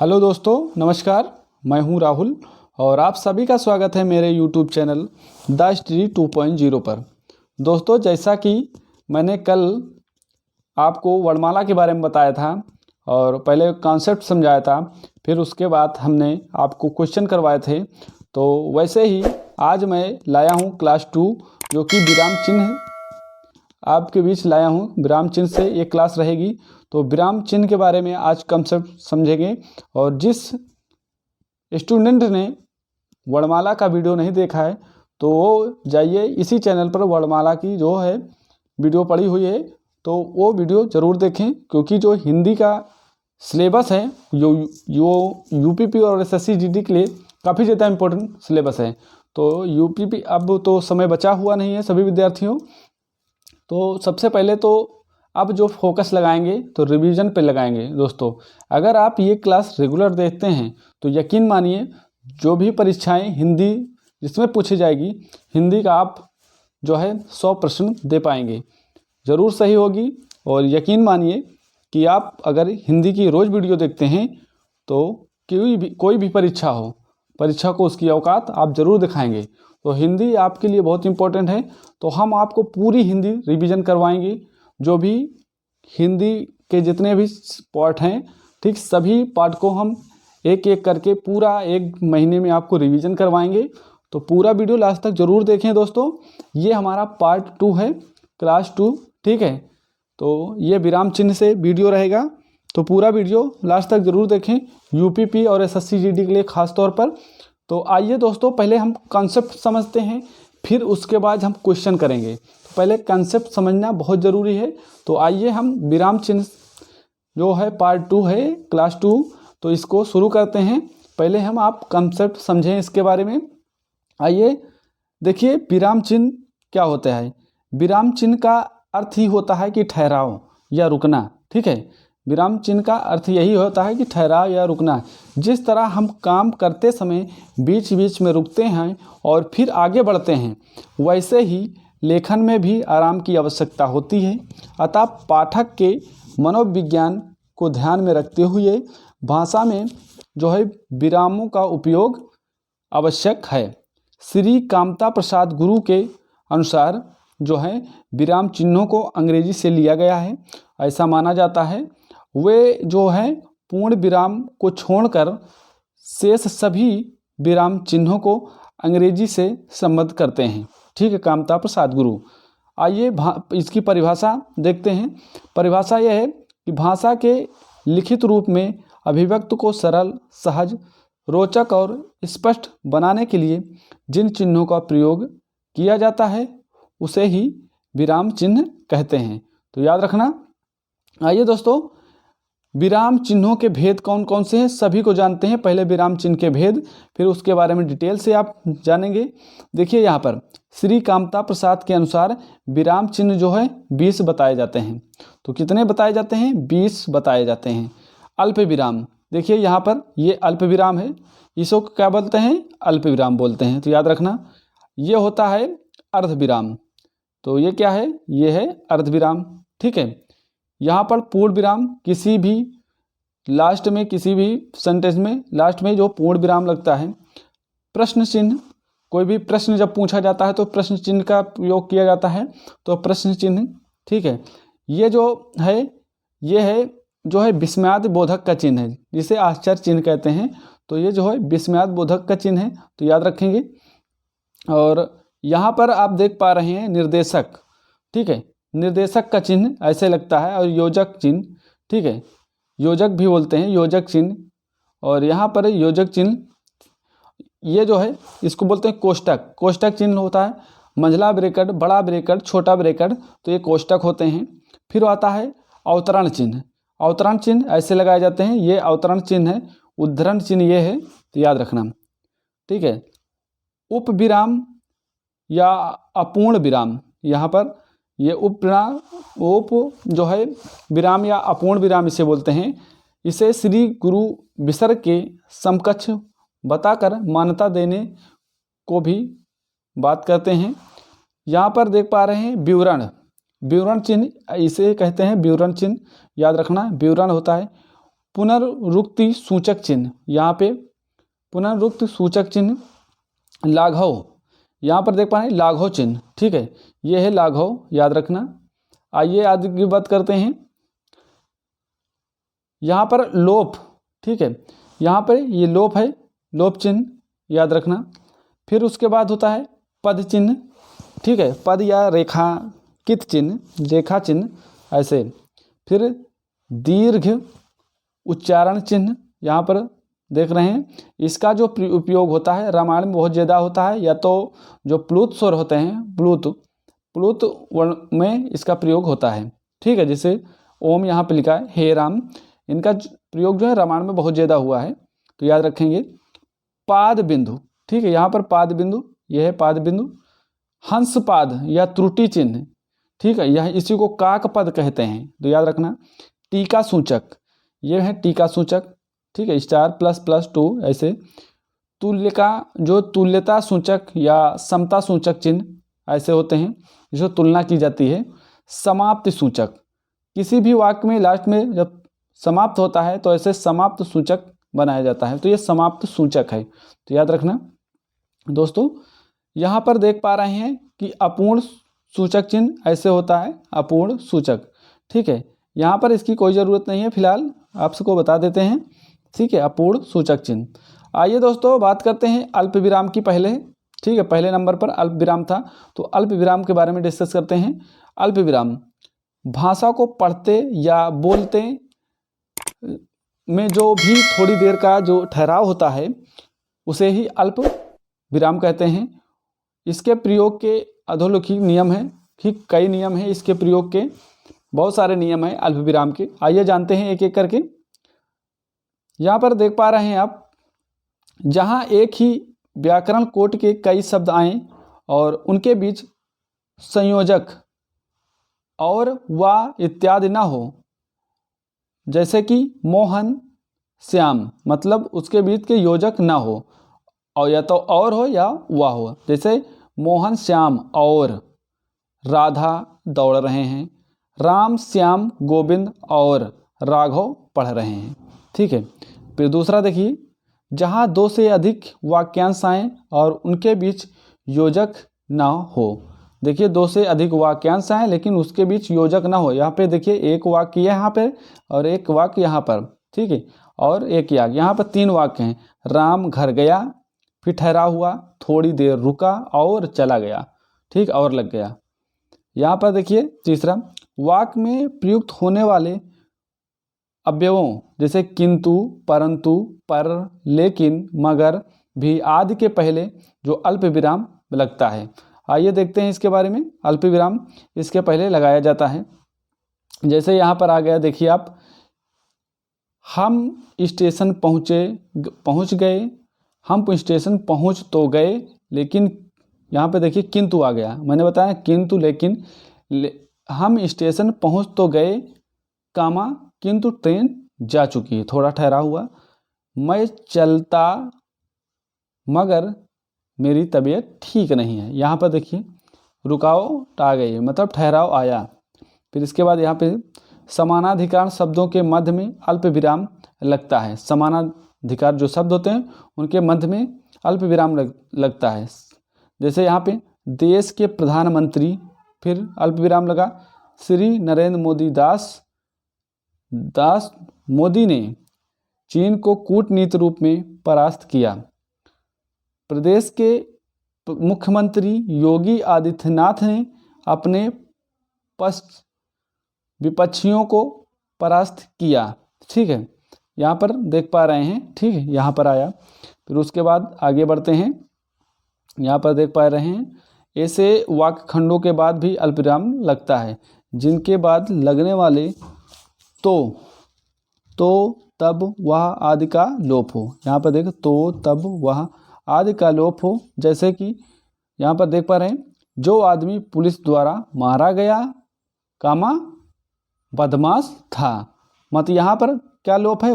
Hello दोस्तों, नमस्कार। मैं हूं राहुल और आप सभी का स्वागत है मेरे यूट्यूब चैनल द स्टडी 2.0 पर। दोस्तों, जैसा कि मैंने कल आपको वर्णमाला के बारे में बताया था और पहले कॉन्सेप्ट समझाया था, फिर उसके बाद हमने आपको क्वेश्चन करवाए थे, तो वैसे ही आज मैं लाया हूं क्लास 2 जो कि विराम चिन्ह आपके बीच लाया हूं। विराम चिन्ह से ये क्लास रहेगी, तो विराम चिन्ह के बारे में आज कंसेप्ट समझेंगे। और जिस स्टूडेंट ने वर्णमाला का वीडियो नहीं देखा है तो वो जाइए इसी चैनल पर वर्णमाला की जो है वीडियो पड़ी हुई है, तो वो वीडियो ज़रूर देखें, क्योंकि जो हिंदी का सिलेबस है जो यूपीपी और एसएससी जीडी के लिए काफ़ी ज़्यादा इम्पोर्टेंट सिलेबस है। तो यूपीपी अब तो समय बचा हुआ नहीं है सभी विद्यार्थियों। तो सबसे पहले तो अब जो फोकस लगाएंगे तो रिवीजन पे लगाएंगे। दोस्तों, अगर आप ये क्लास रेगुलर देखते हैं तो यकीन मानिए जो भी परीक्षाएं हिंदी जिसमें पूछी जाएगी, हिंदी का आप जो है 100 प्रश्न दे पाएंगे, ज़रूर सही होगी। और यकीन मानिए कि आप अगर हिंदी की रोज़ वीडियो देखते हैं तो कोई भी परीक्षा को उसकी औकात आप ज़रूर दिखाएंगे। तो हिंदी आपके लिए बहुत इम्पोर्टेंट है, तो हम आपको पूरी हिंदी रिवीजन करवाएंगे। जो भी हिंदी के जितने भी पार्ट हैं, ठीक, सभी पार्ट को हम एक एक करके पूरा एक महीने में आपको रिवीजन करवाएंगे। तो पूरा वीडियो लास्ट तक ज़रूर देखें दोस्तों। ये हमारा पार्ट 2 है, क्लास 2, ठीक है। तो ये विराम चिन्ह से वीडियो रहेगा, तो पूरा वीडियो लास्ट तक ज़रूर देखें, यूपीपी और एसएससी जीडी के लिए ख़ास तौर पर। तो आइए दोस्तों, पहले हम कॉन्सेप्ट समझते हैं, फिर उसके बाद हम क्वेश्चन करेंगे। तो पहले कॉन्सेप्ट समझना बहुत ज़रूरी है। तो आइए हम विराम चिन्ह जो है पार्ट 2 है, क्लास 2, तो इसको शुरू करते हैं। पहले हम आप कॉन्सेप्ट समझें इसके बारे में। आइए देखिए, विराम चिन्ह क्या होता है। विराम चिन्ह का अर्थ ही होता है कि ठहराव या रुकना, ठीक है। विराम चिन्ह का अर्थ यही होता है कि ठहराव या रुकना। जिस तरह हम काम करते समय बीच बीच में रुकते हैं और फिर आगे बढ़ते हैं, वैसे ही लेखन में भी आराम की आवश्यकता होती है। अतः पाठक के मनोविज्ञान को ध्यान में रखते हुए भाषा में जो है विरामों का उपयोग आवश्यक है। श्री कामता प्रसाद गुरु के अनुसार जो है विराम चिन्हों को अंग्रेजी से लिया गया है, ऐसा माना जाता है। वे जो है पूर्ण विराम को छोड़कर शेष सभी विराम चिन्हों को अंग्रेजी से संबद्ध करते हैं, ठीक है, कामता प्रसाद गुरु। आइए इसकी परिभाषा देखते हैं। परिभाषा यह है कि भाषा के लिखित रूप में अभिव्यक्ति को सरल, सहज, रोचक और स्पष्ट बनाने के लिए जिन चिन्हों का प्रयोग किया जाता है उसे ही विराम चिन्ह कहते हैं। तो याद रखना। आइए दोस्तों, विराम चिन्हों के भेद कौन कौन से हैं सभी को जानते हैं। पहले विराम चिन्ह के भेद, फिर उसके बारे में डिटेल से आप जानेंगे। देखिए यहाँ पर श्री कामता प्रसाद के अनुसार विराम चिन्ह जो है 20 बताए जाते हैं। तो कितने बताए जाते हैं? 20 बताए जाते हैं। अल्प विराम, देखिए यहाँ पर ये अल्प विराम है, इसको क्या बोलते हैं? अल्प विराम बोलते हैं। तो याद रखना। ये होता है अर्ध विराम, तो ये क्या है? ये है अर्ध विराम, ठीक है। यहाँ पर पूर्ण विराम, किसी भी लास्ट में, किसी भी सेंटेंस में लास्ट में जो पूर्ण विराम लगता है। प्रश्न चिन्ह, कोई भी प्रश्न जब पूछा जाता है तो प्रश्न चिन्ह का प्रयोग किया जाता है, तो प्रश्न चिन्ह, ठीक है। ये जो है, ये है जो है विस्मयादि बोधक का चिन्ह है, जिसे आश्चर्य चिन्ह कहते हैं। तो ये जो है विस्मयादि बोधक का चिन्ह है, तो याद रखेंगे। और यहाँ पर आप देख पा रहे हैं निर्देशक, ठीक है, निर्देशक का चिन्ह ऐसे लगता है। और योजक चिन्ह, ठीक है, योजक भी बोलते हैं, योजक चिन्ह। और यहाँ पर योजक चिन्ह, ये जो है इसको बोलते हैं कोष्टक। कोष्टक चिन्ह होता है मंझला ब्रैकेट, बड़ा ब्रैकेट, छोटा ब्रैकेट, तो ये कोष्टक होते हैं। फिर आता है अवतरण चिन्ह। अवतरण चिन्ह ऐसे लगाए जाते हैं, ये अवतरण चिन्ह है। उद्धरण चिन्ह ये है, तो याद रखना, ठीक है। उप विराम या अपूर्ण विराम, यहाँ पर ये उप जो है विराम या अपूर्ण विराम इसे बोलते हैं। इसे श्री गुरु विसर्ग के समकक्ष बताकर मान्यता देने को भी बात करते हैं। यहाँ पर देख पा रहे हैं विवरण, विवरण चिन्ह इसे कहते हैं, विवरण चिन्ह, याद रखना। विवरण होता है पुनरुक्ति सूचक चिन्ह, यहाँ पे पुनरुक्ति सूचक चिन्ह लाघव, यहाँ पर देख पा रहे हैं लाघव चिन्ह, ठीक है, ये है लाघव, याद रखना। आइए आगे बात करते हैं। यहाँ पर लोप, ठीक है, यहाँ पर ये लोप है, लोप चिन्ह याद रखना। फिर उसके बाद होता है पद चिन्ह, ठीक है, पद या रेखांकित चिन्ह, रेखा चिन्ह ऐसे। फिर दीर्घ उच्चारण चिन्ह, यहाँ पर देख रहे हैं, इसका जो उपयोग होता है रामायण में बहुत ज़्यादा होता है, या तो जो प्लुत स्वर होते हैं, प्लुत वर्ण में इसका प्रयोग होता है, ठीक है। जैसे ओम यहाँ पे लिखा है, हे राम, इनका प्रयोग जो है रामायण में बहुत ज़्यादा हुआ है, तो याद रखेंगे। पाद बिंदु, ठीक है, यहाँ पर पाद बिंदु, यह है पाद बिंदु। हंस पाद या त्रुटि चिन्ह, ठीक है, यह इसी को काक पद कहते हैं, तो याद रखना। टीका सूचक, ये है टीका सूचक, ठीक है, *++2 ऐसे। तुल्य का जो तुल्यता सूचक या समता सूचक चिन्ह ऐसे होते हैं, जिसको तुलना की जाती है। समाप्ति सूचक, किसी भी वाक्य में लास्ट में जब समाप्त होता है तो ऐसे समाप्त सूचक बनाया जाता है, तो ये समाप्त सूचक है, तो याद रखना। दोस्तों यहाँ पर देख पा रहे हैं कि अपूर्ण सूचक चिन्ह ऐसे होता है, अपूर्ण सूचक, ठीक है, यहाँ पर इसकी कोई ज़रूरत नहीं है, फिलहाल आप सबको बता देते हैं, ठीक है, अपूर्ण सूचक चिन्ह। आइए दोस्तों बात करते हैं अल्प विराम की पहले, ठीक है, पहले नंबर पर अल्प विराम था, तो अल्प विराम के बारे में डिस्कस करते हैं। अल्प विराम भाषा को पढ़ते या बोलते में जो भी थोड़ी देर का जो ठहराव होता है उसे ही अल्प विराम कहते हैं। इसके प्रयोग के अधोलिखित नियम हैं, ठीक, कई नियम हैं इसके प्रयोग के, बहुत सारे नियम हैं अल्प विराम के। आइए जानते हैं एक एक करके। यहाँ पर देख पा रहे हैं आप, जहाँ एक ही व्याकरण कोट के कई शब्द आएँ और उनके बीच संयोजक और व इत्यादि ना हो, जैसे कि मोहन श्याम, मतलब उसके बीच के योजक ना हो, और या तो और हो या वह हो, जैसे मोहन श्याम और राधा दौड़ रहे हैं, राम श्याम गोविंद और राघव पढ़ रहे हैं, ठीक है। फिर दूसरा देखिए, जहाँ दो से अधिक वाक्यांश आएँ और उनके बीच योजक ना हो, देखिए दो से अधिक वाक्यांश आए लेकिन उसके बीच योजक ना हो, यहाँ पे देखिए एक वाक्य यहाँ पे और एक वाक्य यहाँ पर, ठीक है, और एक यहाँ पर 3 वाक्य हैं। राम घर गया, फिर ठहरा हुआ, थोड़ी देर रुका और चला गया, ठीक, और लग गया। यहाँ पर देखिए तीसरा, वाक्य में प्रयुक्त होने वाले अवयवों जैसे किंतु, परंतु, पर, लेकिन, मगर, भी आदि के पहले जो अल्प विराम लगता है। आइए देखते हैं इसके बारे में। अल्प विराम इसके पहले लगाया जाता है, जैसे यहाँ पर आ गया, देखिए आप, हम स्टेशन पहुँच गए, हम स्टेशन पहुँच तो गए, लेकिन यहाँ पे देखिए किंतु आ गया, मैंने बताया किंतु लेकिन, हम स्टेशन पहुँच तो गए, कामा, किंतु ट्रेन जा चुकी है, थोड़ा ठहरा हुआ। मैं चलता मगर मेरी तबीयत ठीक नहीं है, यहाँ पर देखिए रुकावट आ गई है, मतलब ठहराव आया। फिर इसके बाद यहाँ पे समानाधिकार शब्दों के मध्य में अल्प विराम लगता है, समानाधिकार जो शब्द होते हैं उनके मध्य में अल्प विराम लगता है। जैसे यहाँ पे देश के प्रधानमंत्री, फिर अल्प विराम लगा, श्री नरेंद्र मोदी ने चीन को कूटनीति रूप में परास्त किया। प्रदेश के मुख्यमंत्री योगी आदित्यनाथ ने अपने विपक्षियों को परास्त किया, ठीक है, यहाँ पर देख पा रहे हैं, ठीक है, यहाँ पर आया। फिर उसके बाद आगे बढ़ते हैं, यहाँ पर देख पा रहे हैं, ऐसे वाक्य खंडों के बाद भी अल्पविराम लगता है, जिनके बाद लगने वाले तो तब वह आदि का लोप हो। यहाँ पर देख, तो तब वह आदि का लोप हो, जैसे कि यहाँ पर देख पा रहे हैं, जो आदमी पुलिस द्वारा मारा गया, कामा, बदमाश था, मतलब यहाँ पर क्या लोप है,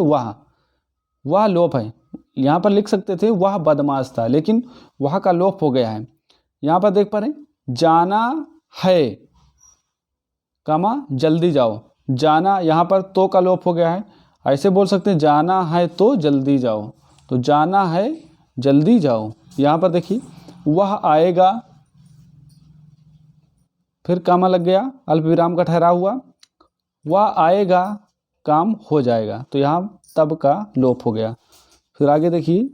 वह लोप है। यहाँ पर लिख सकते थे वह बदमाश था, लेकिन वह का लोप हो गया है। यहाँ पर देख पा रहे हैं, जाना है, कामा, जल्दी जाओ, जाना, यहाँ पर तो का लोप हो गया है। ऐसे बोल सकते हैं जाना है तो जल्दी जाओ, तो जाना है जल्दी जाओ। यहाँ पर देखिए वह आएगा, फिर कामा लग गया, अल्प विराम का ठहराव हुआ, वह आएगा काम हो जाएगा, तो यहाँ तब का लोप हो गया। फिर आगे देखिए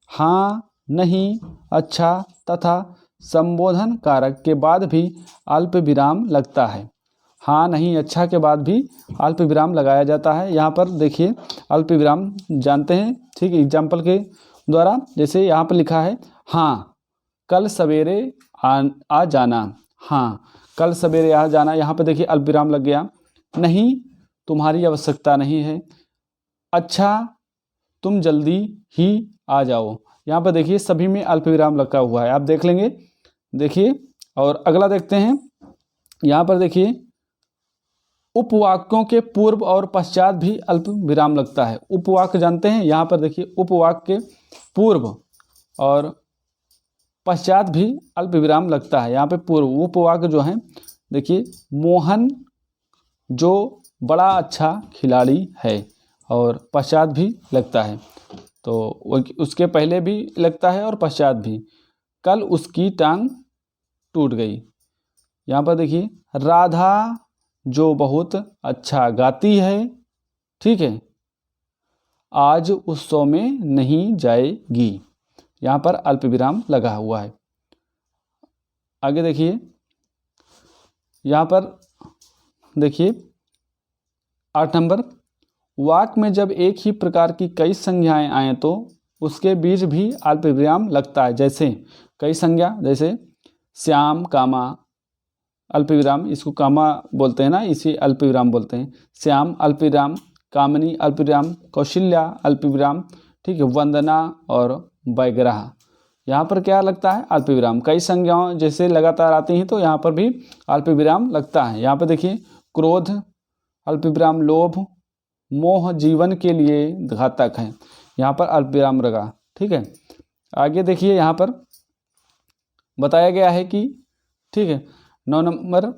हाँ, नहीं, अच्छा तथा संबोधन कारक के बाद भी अल्प विराम लगता है। हाँ, नहीं, अच्छा के बाद भी अल्प विराम लगाया जाता है। यहाँ पर देखिए अल्प विराम जानते हैं, ठीक है, एग्जाम्पल के द्वारा। जैसे यहाँ पर लिखा है हाँ कल सवेरे आ जाना, हाँ कल सवेरे आ जाना, यहाँ पर देखिए अल्प विराम लग गया। नहीं, तुम्हारी आवश्यकता नहीं है। अच्छा, तुम जल्दी ही आ जाओ। यहाँ पर देखिए सभी में अल्प विराम लगा हुआ है, आप देख लेंगे। देखिए और अगला देखते हैं। यहाँ पर देखिए उपवाक्यों के पूर्व और पश्चात भी अल्प विराम लगता है। उपवाक्य जानते हैं, यहाँ पर देखिए उपवाक्य के पूर्व और पश्चात भी अल्प विराम लगता है। यहाँ पे पूर्व उपवाक्य जो है देखिए मोहन जो बड़ा अच्छा खिलाड़ी है, और पश्चात भी लगता है, तो उसके पहले भी लगता है और पश्चात भी। कल उसकी टांग टूट गई। यहाँ पर देखिए राधा जो बहुत अच्छा गाती है, ठीक है, आज उत्सव में नहीं जाएगी। यहाँ पर अल्प विराम लगा हुआ है। आगे देखिए, यहाँ पर देखिए 8 नंबर, वाक्य में जब एक ही प्रकार की कई संज्ञाएं आए तो उसके बीच भी अल्प विराम लगता है। जैसे कई संज्ञा, जैसे श्याम कामा अल्प विराम, इसको कामा बोलते हैं ना, इसी अल्प विराम बोलते हैं। श्याम अल्प विराम, कामिनी अल्प विराम, कौशल्या अल्प विराम, ठीक है, वंदना और वैग्रह। यहाँ पर क्या लगता है अल्प विराम। कई संज्ञाओं जैसे लगातार आती हैं तो यहाँ पर भी अल्प विराम लगता है। यहाँ पर देखिए क्रोध अल्प विराम, लोभ, मोह जीवन के लिए घातक है, यहाँ पर अल्प विराम लगा, ठीक है। आगे देखिए यहाँ पर बताया गया है कि, ठीक है, 9 नंबर,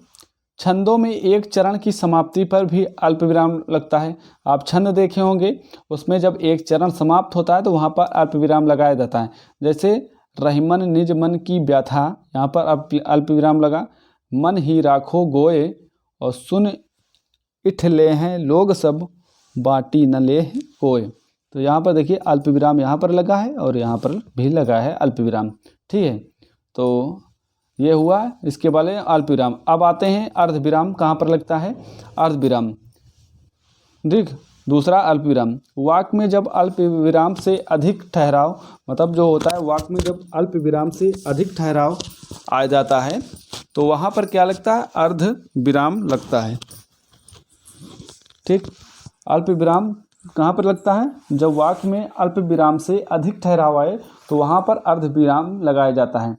छंदों में एक चरण की समाप्ति पर भी अल्प विराम लगता है। आप छंद देखे होंगे, उसमें जब एक चरण समाप्त होता है तो वहाँ पर अल्प विराम लगाया जाता है। जैसे रहीमन निज मन की व्यथा, यहाँ पर अल्प विराम लगा। मन ही राखो गोए और सुन इठ ले हैं लोग सब, बाटी न ले कोय। तो यहाँ पर देखिए अल्प विराम यहाँ पर लगा है और यहाँ पर भी लगा है अल्प विराम, ठीक है। तो ये हुआ इसके वाले अल्प विराम। अब आते हैं अर्ध विराम, कहाँ पर लगता है अर्ध विराम, ठीक। दूसरा अल्प विराम, वाक्य में जब अल्प विराम से अधिक ठहराव, मतलब जो होता है वाक्य में जब अल्प विराम से अधिक ठहराव आ जाता है तो वहाँ पर क्या लगता है अर्ध विराम लगता है, ठीक। अल्प विराम कहाँ पर लगता है, जब वाक्य में अल्प विराम से अधिक ठहराव आए तो वहाँ पर अर्ध विराम लगाया जाता है।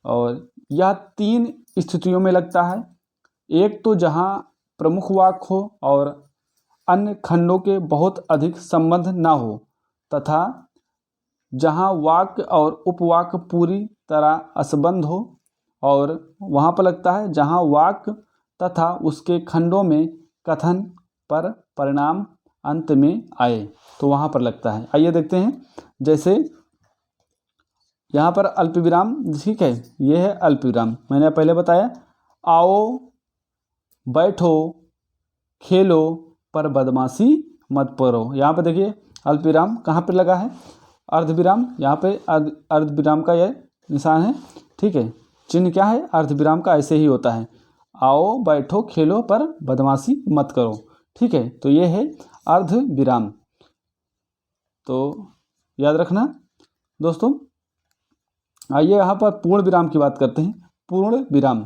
और यह 3 स्थितियों में लगता है। एक तो जहाँ प्रमुख वाक्य हो और अन्य खंडों के बहुत अधिक संबंध ना हो, तथा जहाँ वाक्य और उपवाक्य पूरी तरह असंबद्ध हो, और वहाँ पर लगता है जहाँ वाक्य तथा उसके खंडों में कथन पर परिणाम अंत में आए तो वहाँ पर लगता है। आइए देखते हैं, जैसे यहाँ पर अल्प विराम, ठीक है, ये है अल्प विराम, मैंने पहले बताया। आओ बैठो खेलो पर बदमाशी मत करो। यहाँ पर देखिए अल्प विराम कहाँ पर लगा है अर्ध विराम, यहाँ पे अर्ध विराम का यह निशान है, ठीक है, चिन्ह क्या है अर्ध विराम का, ऐसे ही होता है। आओ बैठो खेलो पर बदमाशी मत करो, ठीक है, तो ये है अर्ध विराम। तो याद रखना दोस्तों। आइए यहाँ पर पूर्ण विराम की बात करते हैं। पूर्ण विराम,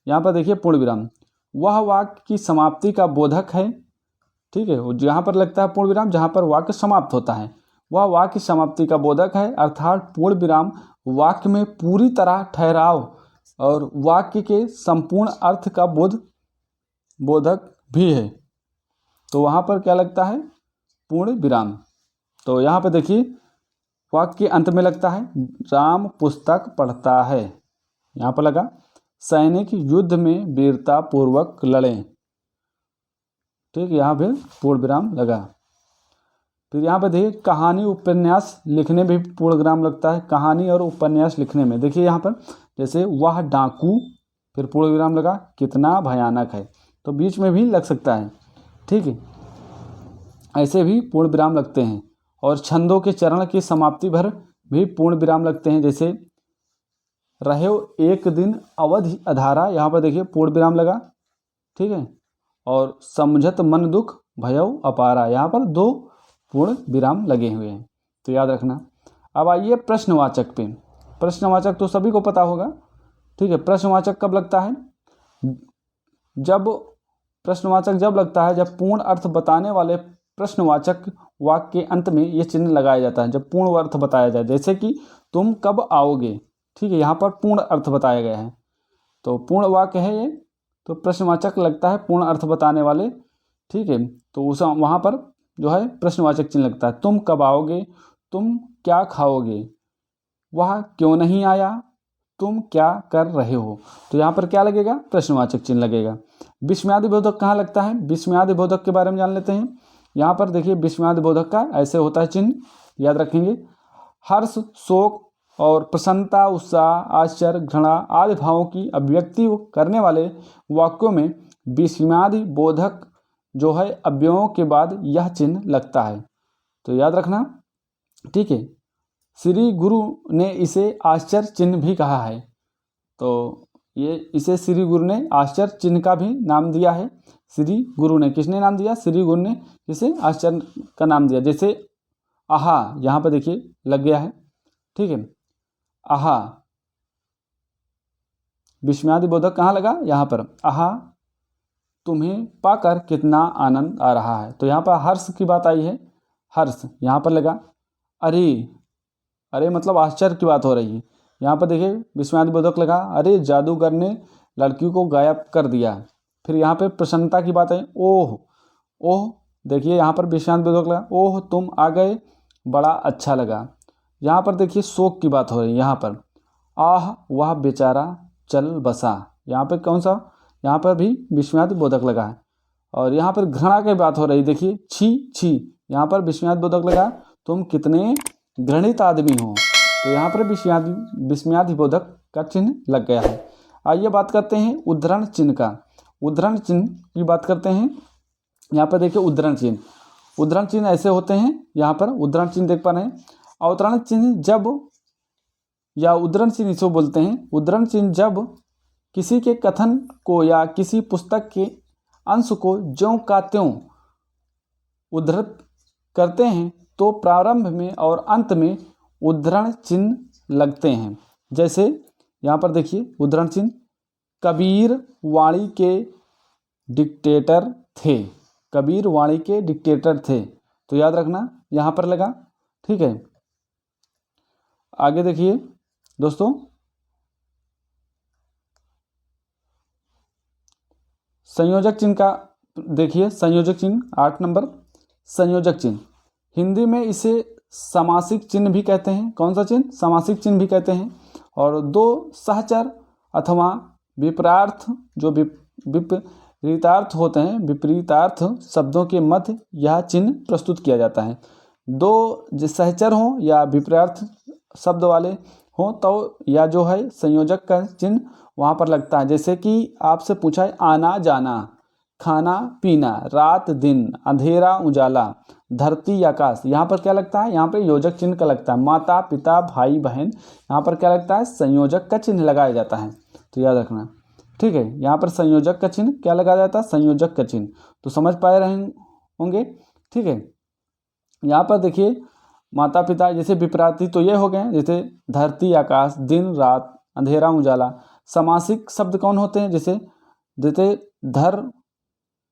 यहाँ पर देखिए पूर्ण विराम वह वाक्य की समाप्ति का बोधक है, ठीक है, जहाँ पर लगता है पूर्ण विराम जहाँ पर वाक्य समाप्त होता है वह वाक्य समाप्ति का बोधक है, अर्थात पूर्ण विराम वाक्य में पूरी तरह ठहराव और वाक्य के संपूर्ण अर्थ का बोधक भी है, तो वहाँ पर क्या लगता है पूर्ण विराम। तो यहाँ पर देखिए वाक्य के अंत में लगता है राम पुस्तक पढ़ता है, यहाँ पर लगा सैनिक युद्ध में वीरता पूर्वक लड़े, ठीक, यहाँ पे पूर्ण विराम लगा। फिर यहाँ पर देखिए कहानी उपन्यास लिखने में भी पूर्ण विराम लगता है, कहानी और उपन्यास लिखने में। देखिए यहाँ पर जैसे वह डाकू, फिर पूर्ण विराम लगा, कितना भयानक है, तो बीच में भी लग सकता है, ठीक है। ऐसे भी पूर्ण विराम लगते हैं। और छंदों के चरण की समाप्ति भर भी पूर्ण विराम लगते हैं, जैसे रहो एक दिन अवधि अधारा, यहाँ पर देखिए पूर्ण विराम लगा, ठीक है। और समझत मन दुख भयो अपारा, यहाँ पर 2 पूर्ण विराम लगे हुए हैं, तो याद रखना। अब आइए प्रश्नवाचक पे। प्रश्नवाचक तो सभी को पता होगा, ठीक है। प्रश्नवाचक कब लगता है? जब प्रश्नवाचक जब लगता है जब पूर्ण अर्थ बताने वाले प्रश्नवाचक वाक्य के अंत में ये चिन्ह लगाया जाता है, जब पूर्ण अर्थ बताया जाए, जैसे कि तुम कब आओगे, ठीक है। यहाँ पर पूर्ण अर्थ बताया गया है, तो पूर्ण वाक्य है ये, तो प्रश्नवाचक लगता है पूर्ण अर्थ बताने वाले, ठीक है। तो उस वहाँ पर जो है प्रश्नवाचक चिन्ह लगता है। तुम कब आओगे, तुम क्या खाओगे, वह क्यों नहीं आया, तुम क्या कर रहे हो, तो यहाँ पर क्या लगेगा? प्रश्नवाचक चिन्ह लगेगा। विस्मयादि बोधक कहाँ लगता है? विस्मयादि बोधक के बारे में जान लेते हैं। यहाँ पर देखिए विस्मयादि बोधक का ऐसे होता है चिन्ह, याद रखेंगे। हर्ष, शोक और प्रसन्नता, उत्साह, आश्चर्य, घृणा आदि भावों की अभिव्यक्ति करने वाले वाक्यों में विस्मयादि बोधक जो है अव्ययों के बाद यह चिन्ह लगता है, तो याद रखना, ठीक है। श्री गुरु ने इसे आश्चर्य चिन्ह भी कहा है, तो ये इसे श्री गुरु ने आश्चर्य चिन्ह का भी नाम दिया है। श्री गुरु ने, किसने नाम दिया? श्री गुरु ने इसे आश्चर्य का नाम दिया। जैसे आहा, यहाँ पर देखिए लग गया है, ठीक है। आहा, विस्मयादि बोधक कहाँ लगा? यहाँ पर। आहा, तुम्हें पाकर कितना आनंद आ रहा है, तो यहाँ पर हर्ष की बात आई है, हर्ष यहाँ पर लगा। अरे, अरे मतलब आश्चर्य की बात हो रही है, यहाँ पर देखिए विस्मयादि बोधक लगा। अरे जादूगर ने लड़की को गायब कर दिया। फिर यहाँ पे प्रसन्नता की बात है, ओह, ओह, देखिए यहाँ पर विस्मयादि बोधक लगा, ओह तुम आ गए, बड़ा अच्छा लगा। यहाँ पर देखिए शोक की बात हो रही है, यहाँ पर आह वह बेचारा चल बसा, यहाँ पे कौन सा? यहाँ पर भी विस्मयादि बोधक लगा है। और यहाँ पर घृणा की बात हो रही, देखिए छी छी, यहाँ पर विस्मयादि बोधक लगा, तुम कितने घृणित आदमी हो, तो यहाँ पर विस्मयादि बोधक का चिन्ह लग गया है। आइए बात करते हैं उद्धरण चिन्ह का। उद्धरण चिन्ह की बात करते हैं। यहाँ पर देखिए उद्धरण चिन्ह, उद्धरण चिन्ह ऐसे होते हैं, यहाँ पर उद्धरण चिन्ह देख पा रहे हैं। अवतरण चिन्ह जब, या उद्धरण चिन्ह इसे बोलते हैं, उद्धरण चिन्ह जब किसी के कथन को या किसी पुस्तक के अंश को ज्यों का त्यों उद्धृत करते हैं, तो प्रारंभ में और अंत में उद्धरण चिन्ह लगते हैं। जैसे यहाँ पर देखिए उद्धरण चिन्ह, कबीर वाणी के डिक्टेटर थे, कबीर वाणी के डिक्टेटर थे, तो याद रखना यहाँ पर लगा, ठीक है। आगे देखिए दोस्तों, संयोजक चिन्ह का देखिए, संयोजक चिन्ह 8 नंबर। संयोजक चिन्ह हिंदी में इसे समासिक चिन्ह भी कहते हैं। कौन सा चिन्ह? समासिक चिन्ह भी कहते हैं। और 2 सहचर अथवा विपरार्थ, जो विपरीतार्थ होते हैं, विपरीतार्थ शब्दों के मध्य यह चिन्ह प्रस्तुत किया जाता है। 2 सहचर हों या विपरीतार्थ शब्द वाले हों, तो या जो है संयोजक का चिन्ह वहाँ पर लगता है। जैसे कि आपसे पूछा है आना जाना, खाना पीना, रात दिन, अंधेरा उजाला, धरती आकाश, यहाँ पर क्या लगता है? यहाँ पे योजक चिन्ह का लगता है। माता पिता भाई बहन, यहाँ पर क्या लगता है? संयोजक का चिन्ह लगाया जाता है, तो याद रखना, ठीक है। यहाँ पर संयोजक का चिन्ह क्या लगाया जाता है? संयोजक का चिन्ह, तो समझ पा रहे होंगे, ठीक है। यहाँ पर देखिए माता पिता जैसे विपरीत, तो ये हो गए, जैसे धरती आकाश, दिन रात, अंधेरा उजाला। समासिक शब्द कौन होते हैं? जैसे धर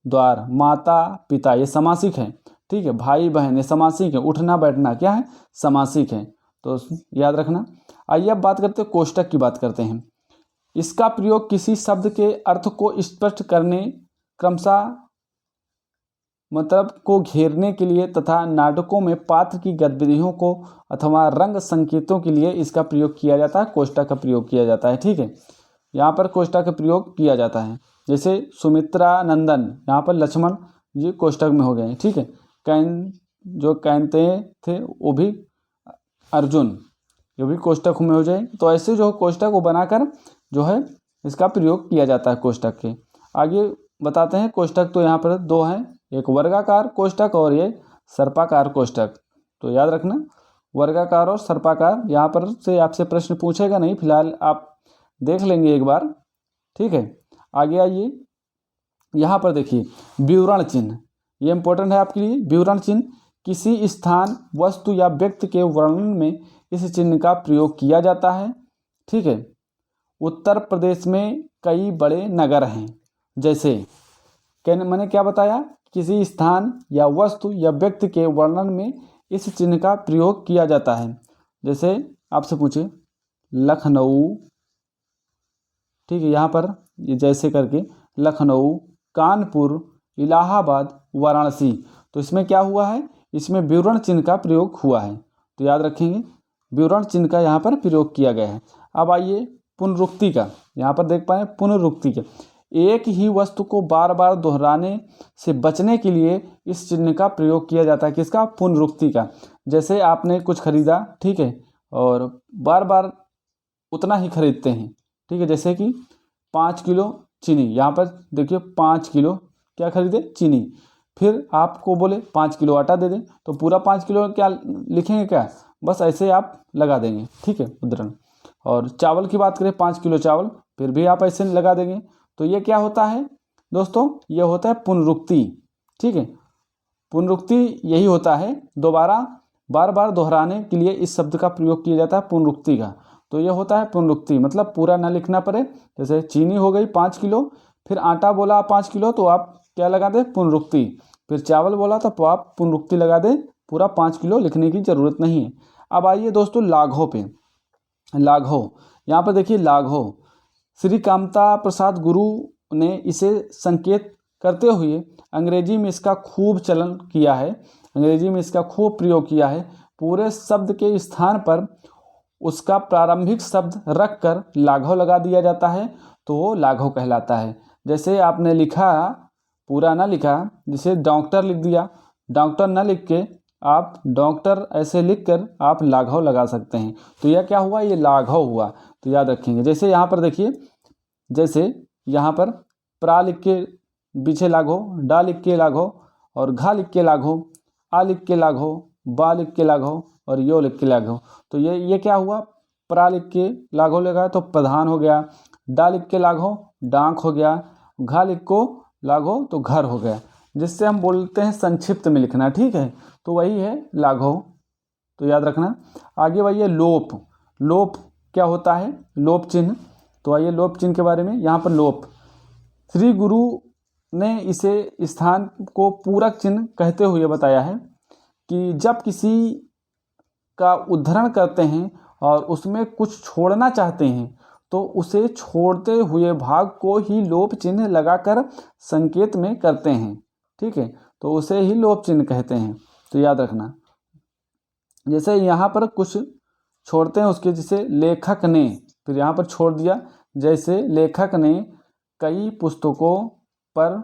द्वार, माता पिता, ये समासिक है, ठीक है। भाई बहन, ये समासिक है। उठना बैठना क्या है? समासिक है, तो याद रखना। आइए अब बात करते हैं कोष्टक की बात करते हैं। इसका प्रयोग किसी शब्द के अर्थ को स्पष्ट करने, क्रमशः मतलब को घेरने के लिए तथा नाटकों में पात्र की गतिविधियों को अथवा रंग संकेतों के लिए इसका प्रयोग किया जाता है, कोष्टक का प्रयोग किया जाता है, ठीक है। यहाँ पर कोष्टक का प्रयोग किया जाता है। जैसे सुमित्रा नंदन, यहाँ पर लक्ष्मण, ये कोष्टक में हो गए, ठीक है। जो कहते थे वो भी अर्जुन, ये भी कोष्टक में हो जाए। तो ऐसे जो कोष्टक को बनाकर जो है इसका प्रयोग किया जाता है कोष्टक के। आगे बताते हैं कोष्टक। तो यहाँ पर दो हैं, एक वर्गाकार कोष्टक और ये सर्पाकार कोष्टक। तो याद रखना वर्गाकार और सर्पाकार। यहाँ पर से आपसे प्रश्न पूछेगा नहीं, फिलहाल आप देख लेंगे एक बार, ठीक है। आगे आइए, यहाँ पर देखिए विवरण चिन्ह, ये इंपॉर्टेंट है आपके लिए। विवरण चिन्ह किसी स्थान, वस्तु या व्यक्ति के वर्णन में इस चिन्ह का प्रयोग किया जाता है, ठीक है। उत्तर प्रदेश में कई बड़े नगर हैं, जैसे मैंने क्या बताया, किसी स्थान या वस्तु या व्यक्ति के वर्णन में इस चिन्ह का प्रयोग किया जाता है। जैसे आपसे पूछे लखनऊ, ठीक है, यहाँ पर ये जैसे करके लखनऊ, कानपुर, इलाहाबाद, वाराणसी। तो इसमें क्या हुआ है, इसमें विवरण चिन्ह का प्रयोग हुआ है। तो याद रखेंगे विवरण चिन्ह का यहाँ पर प्रयोग किया गया है। अब आइए पुनरुक्ति का, यहाँ पर देख पाए पुनरुक्ति का, एक ही वस्तु को बार बार दोहराने से बचने के लिए इस चिन्ह का प्रयोग किया जाता है। किसका, पुनरुक्ति का। जैसे आपने कुछ खरीदा, ठीक है, और बार बार उतना ही खरीदते हैं, ठीक है। जैसे कि 5 किलो चीनी, यहाँ पर देखिए 5 किलो क्या खरीदे, चीनी। फिर आपको बोले 5 किलो आटा दे दें, तो पूरा 5 किलो क्या लिखेंगे, क्या बस ऐसे आप लगा देंगे, ठीक है, उदाहरण। और चावल की बात करें 5 किलो चावल, फिर भी आप ऐसे लगा देंगे। तो ये क्या होता है दोस्तों, ये होता है पुनरुक्ति, ठीक है। पुनरुक्ति यही होता है, दोबारा बार बार दोहराने के लिए इस शब्द का प्रयोग किया जाता है पुनरुक्ति का। तो ये होता है पुनरुक्ति, मतलब पूरा ना लिखना पड़े। जैसे चीनी हो गई 5 किलो, फिर आटा बोला 5 किलो, तो आप क्या लगा दें, पुनरुक्ति। फिर चावल बोला तो आप पुनरुक्ति लगा दें, पूरा 5 किलो लिखने की ज़रूरत नहीं है। अब आइए दोस्तों लाघव पे। लाघव, यहाँ पर देखिए लाघव, श्री कामता प्रसाद गुरु ने इसे संकेत करते हुए अंग्रेजी में इसका खूब चलन किया है, अंग्रेजी में इसका खूब प्रयोग किया है। पूरे शब्द के स्थान पर उसका प्रारंभिक शब्द रख कर लाघव लगा दिया जाता है, तो वो लाघव कहलाता है। जैसे आपने लिखा, पूरा ना लिखा, जैसे डॉक्टर लिख दिया, डॉक्टर ना लिख के आप डॉक्टर ऐसे लिखकर आप लाघव लगा सकते हैं। तो यह क्या हुआ, ये लाघव हुआ। तो याद रखेंगे। जैसे यहाँ पर देखिए, जैसे यहाँ पर प्रा लिख के पीछे लाघव, डा लिख के लाघव, और घा लिख के लाघव, आ लिख के लाघव, बा लिख के लाघव, और यो लिख के लाघव। तो ये क्या हुआ, प्रा लिख के लाघव लगा तो प्रधान हो गया, डा लिख के लाघव डांक हो गया, घा लिख को लाघव तो घर हो गया, जिससे हम बोलते हैं संक्षिप्त में लिखना, ठीक है। तो वही है लाघव, तो याद रखना। आगे बढ़िए लोप। लोप क्या होता है, लोप चिन्ह। तो आइए लोप चिन्ह के बारे में। यहाँ पर लोप, श्री गुरु ने इसे स्थान को पूरक चिन्ह कहते हुए बताया है कि जब किसी का उद्धरण करते हैं और उसमें कुछ छोड़ना चाहते हैं तो उसे छोड़ते हुए भाग को ही लोप चिन्ह लगाकर संकेत में करते हैं, ठीक है। तो उसे ही लोप चिन्ह कहते हैं, तो याद रखना। जैसे यहाँ पर कुछ छोड़ते हैं उसके, जैसे लेखक ने, फिर यहाँ पर छोड़ दिया। जैसे लेखक ने कई पुस्तकों पर,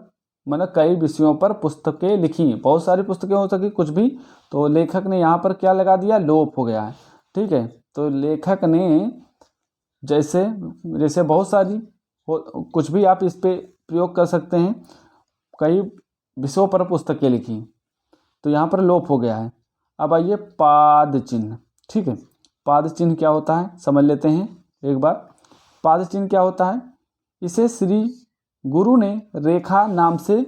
मतलब कई विषयों पर पुस्तकें लिखी, बहुत सारी पुस्तकें हो सकी कुछ भी, तो लेखक ने यहाँ पर क्या लगा दिया, लोप हो गया है, ठीक है। तो लेखक ने जैसे बहुत सारी कुछ भी आप इस पे प्रयोग कर सकते हैं, कई विषयों पर पुस्तकें लिखी, तो यहाँ पर लोप हो गया है। अब आइए पाद चिन्ह, ठीक है। पाद चिन्ह क्या होता है समझ लेते हैं एक बार। पाद चिन्ह क्या होता है, इसे श्री गुरु ने रेखा नाम से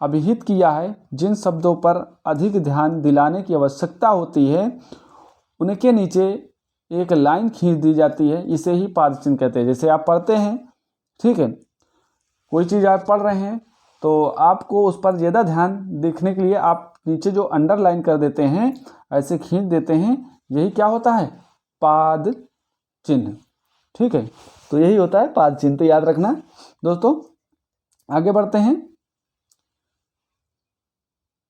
अभिहित किया है। जिन शब्दों पर अधिक ध्यान दिलाने की आवश्यकता होती है उनके नीचे एक लाइन खींच दी जाती है, इसे ही पाद चिन्ह कहते हैं। जैसे आप पढ़ते हैं, ठीक है, कोई चीज़ आप पढ़ रहे हैं तो आपको उस पर ज़्यादा ध्यान देखने के लिए आप नीचे जो अंडरलाइन कर देते हैं, ऐसे खींच देते हैं, यही क्या होता है, पाद चिन्ह, ठीक है। तो यही होता है पाद चिन्ह, तो याद रखना दोस्तों। आगे बढ़ते हैं।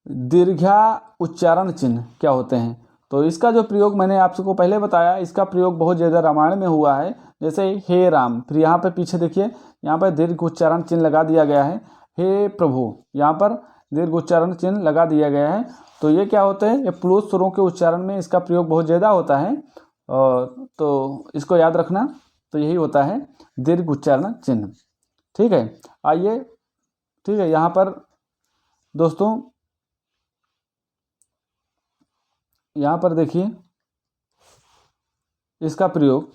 दीर्घा उच्चारण चिन्ह क्या होते हैं, तो इसका जो प्रयोग मैंने आपको पहले बताया, इसका प्रयोग बहुत ज़्यादा रामायण में हुआ है। जैसे हे राम, फिर यहाँ पर पीछे देखिए, यहाँ पर दीर्घ उच्चारण चिन्ह लगा दिया गया है। हे प्रभु, यहाँ पर दीर्घ उच्चारण चिन्ह लगा दिया गया है। तो ये क्या होते हैं, ये प्लुत स्वरों के उच्चारण में इसका प्रयोग बहुत ज़्यादा होता है, और तो इसको याद रखना। तो यही होता है दीर्घ उच्चारण चिन्ह। ठीक है, आइए, ठीक है, यहाँ पर दोस्तों, यहाँ पर देखिए इसका प्रयोग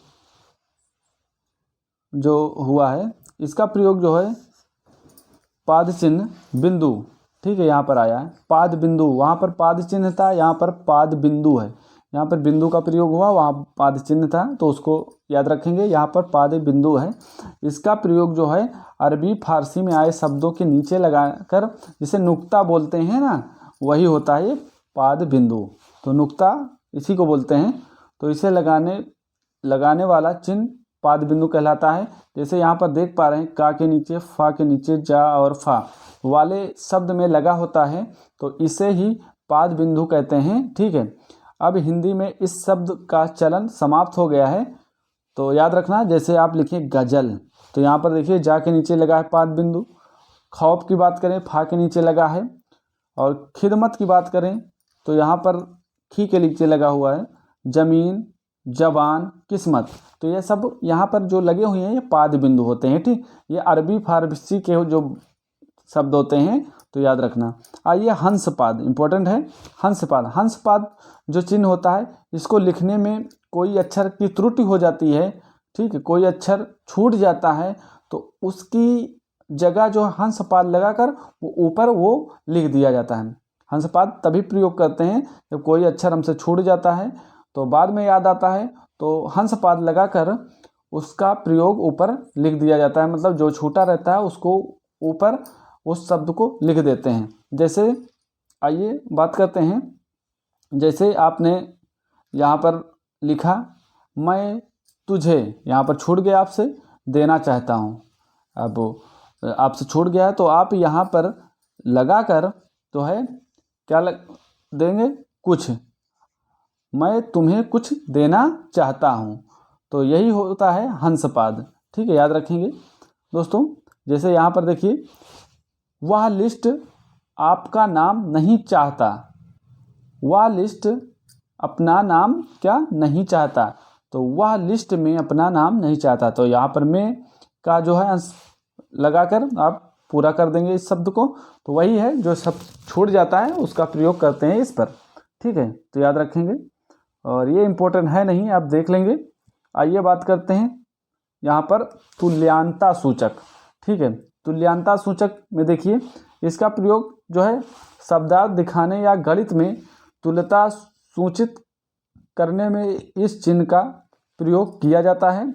जो हुआ है, इसका प्रयोग जो है पाद चिन्ह बिंदु, ठीक है, यहाँ पर आया है पाद बिंदु, वहाँ पर पाद चिन्ह था, यहाँ पर पाद बिंदु है। यहाँ पर बिंदु का प्रयोग हुआ, वहाँ पाद चिन्ह था, तो उसको याद रखेंगे। यहाँ पर पाद बिंदु है। इसका प्रयोग जो है अरबी फारसी में आए शब्दों के नीचे लगाकर, जिसे नुक्ता बोलते हैं ना, वही होता है ये पाद बिंदु। तो नुक्ता इसी को बोलते हैं। तो इसे लगाने वाला चिन्ह पाद बिंदु कहलाता है। जैसे यहाँ पर देख पा रहे हैं, का के नीचे, फा के नीचे जा और फा वाले शब्द में लगा होता है, तो इसे ही पाद बिंदु कहते हैं। ठीक है, अब हिंदी में इस शब्द का चलन समाप्त हो गया है। तो याद रखना, जैसे आप लिखिए गजल, तो यहाँ पर देखिए जा के नीचे लगा है पाद बिंदु। खौफ की बात करें, फा के नीचे लगा है। और खिदमत की बात करें तो यहाँ पर खी के नीचे लगा हुआ है। जमीन, जबान, किस्मत, तो ये सब यहाँ पर जो लगे हुए हैं ये पाद बिंदु होते हैं। ठीक, ये अरबी फारसी के जो शब्द होते हैं, तो याद रखना। आइए हंसपाद, इंपॉर्टेंट है हंसपाद। हंसपाद जो चिन्ह होता है, इसको लिखने में कोई अक्षर की त्रुटि हो जाती है, ठीक है, कोई अक्षर छूट जाता है, तो उसकी जगह जो हंसपाद लगाकर वो ऊपर वो लिख दिया जाता है। हंसपाद तभी प्रयोग करते हैं जब कोई अक्षर हमसे छूट जाता है, तो बाद में याद आता है, तो हंसपाद लगाकर उसका प्रयोग ऊपर लिख दिया जाता है। मतलब जो छूटा रहता है उसको ऊपर उस शब्द को लिख देते हैं। जैसे आइए बात करते हैं, जैसे आपने यहाँ पर लिखा मैं तुझे, यहाँ पर छूट गया, आपसे देना चाहता हूँ। अब आपसे छूट गया है, तो आप यहाँ पर लगाकर तो है क्या देंगे, कुछ, मैं तुम्हें कुछ देना चाहता हूँ। तो यही होता है हंसपाद। ठीक है, याद रखेंगे दोस्तों। जैसे यहाँ पर देखिए, वह लिस्ट आपका नाम नहीं चाहता, वह लिस्ट अपना नाम क्या नहीं चाहता, तो वह लिस्ट में अपना नाम नहीं चाहता। तो यहाँ पर मैं का जो है अंश लगाकर आप पूरा कर देंगे इस शब्द को। तो वही है, जो शब्द छूट जाता है उसका प्रयोग करते हैं इस पर। ठीक है, तो याद रखेंगे, और ये इम्पोर्टेंट है नहीं, आप देख लेंगे। आइए बात करते हैं यहाँ पर तुल्यांता सूचक। ठीक है, तुल्यांता सूचक में देखिए, इसका प्रयोग जो है शब्दार्थ दिखाने या गणित में तुल्यता सूचित करने में इस चिन्ह का प्रयोग किया जाता है।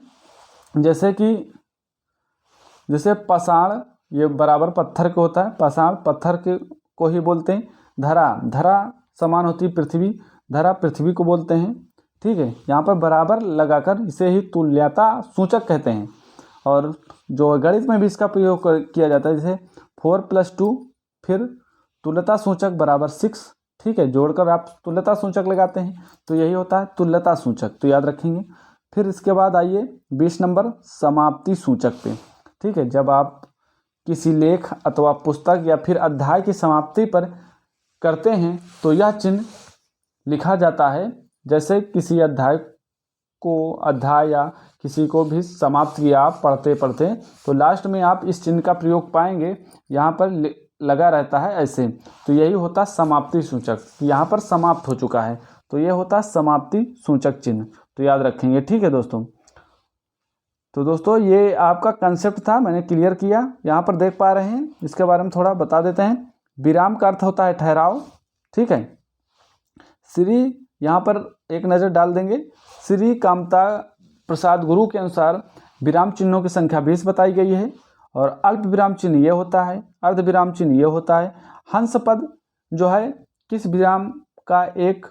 जैसे पाषाण, ये बराबर पत्थर के होता है, पाषाण पत्थर के को ही बोलते हैं। धरा समान होती है पृथ्वी, धरा पृथ्वी को बोलते हैं। ठीक है, यहाँ पर बराबर लगाकर इसे ही तुल्यता सूचक कहते हैं। और जो गणित में भी इसका प्रयोग किया जाता है, जैसे 4+2 फिर तुल्यता सूचक बराबर 6, ठीक है, जोड़कर आप तुल्यता सूचक लगाते हैं, तो यही होता है तुल्यता सूचक। तो याद रखेंगे। फिर इसके बाद आइए 20 नंबर समाप्ति सूचक पे। ठीक है, जब आप किसी लेख अथवा पुस्तक या फिर अध्याय की समाप्ति पर करते हैं, तो यह चिन्ह लिखा जाता है। जैसे किसी अध्याय या किसी को भी समाप्त किया आप पढ़ते पढ़ते, तो लास्ट में आप इस चिन्ह का प्रयोग पाएंगे, यहाँ पर लगा रहता है ऐसे। तो यही होता समाप्ति सूचक, यहाँ पर समाप्त हो चुका है, तो ये होता समाप्ति सूचक चिन्ह। तो याद रखेंगे। ठीक है दोस्तों। तो दोस्तों ये आपका कंसेप्ट था, मैंने क्लियर किया। यहाँ पर देख पा रहे हैं, इसके बारे में थोड़ा बता देते हैं। विराम का अर्थ होता है ठहराव। ठीक है, श्री, यहाँ पर एक नज़र डाल देंगे। श्री कामता प्रसाद गुरु के अनुसार विराम चिन्हों की संख्या 20 बताई गई है, और अल्प विराम चिन्ह ये होता है, अर्ध विराम चिन्ह ये होता है। हंस पद जो है किस विराम का एक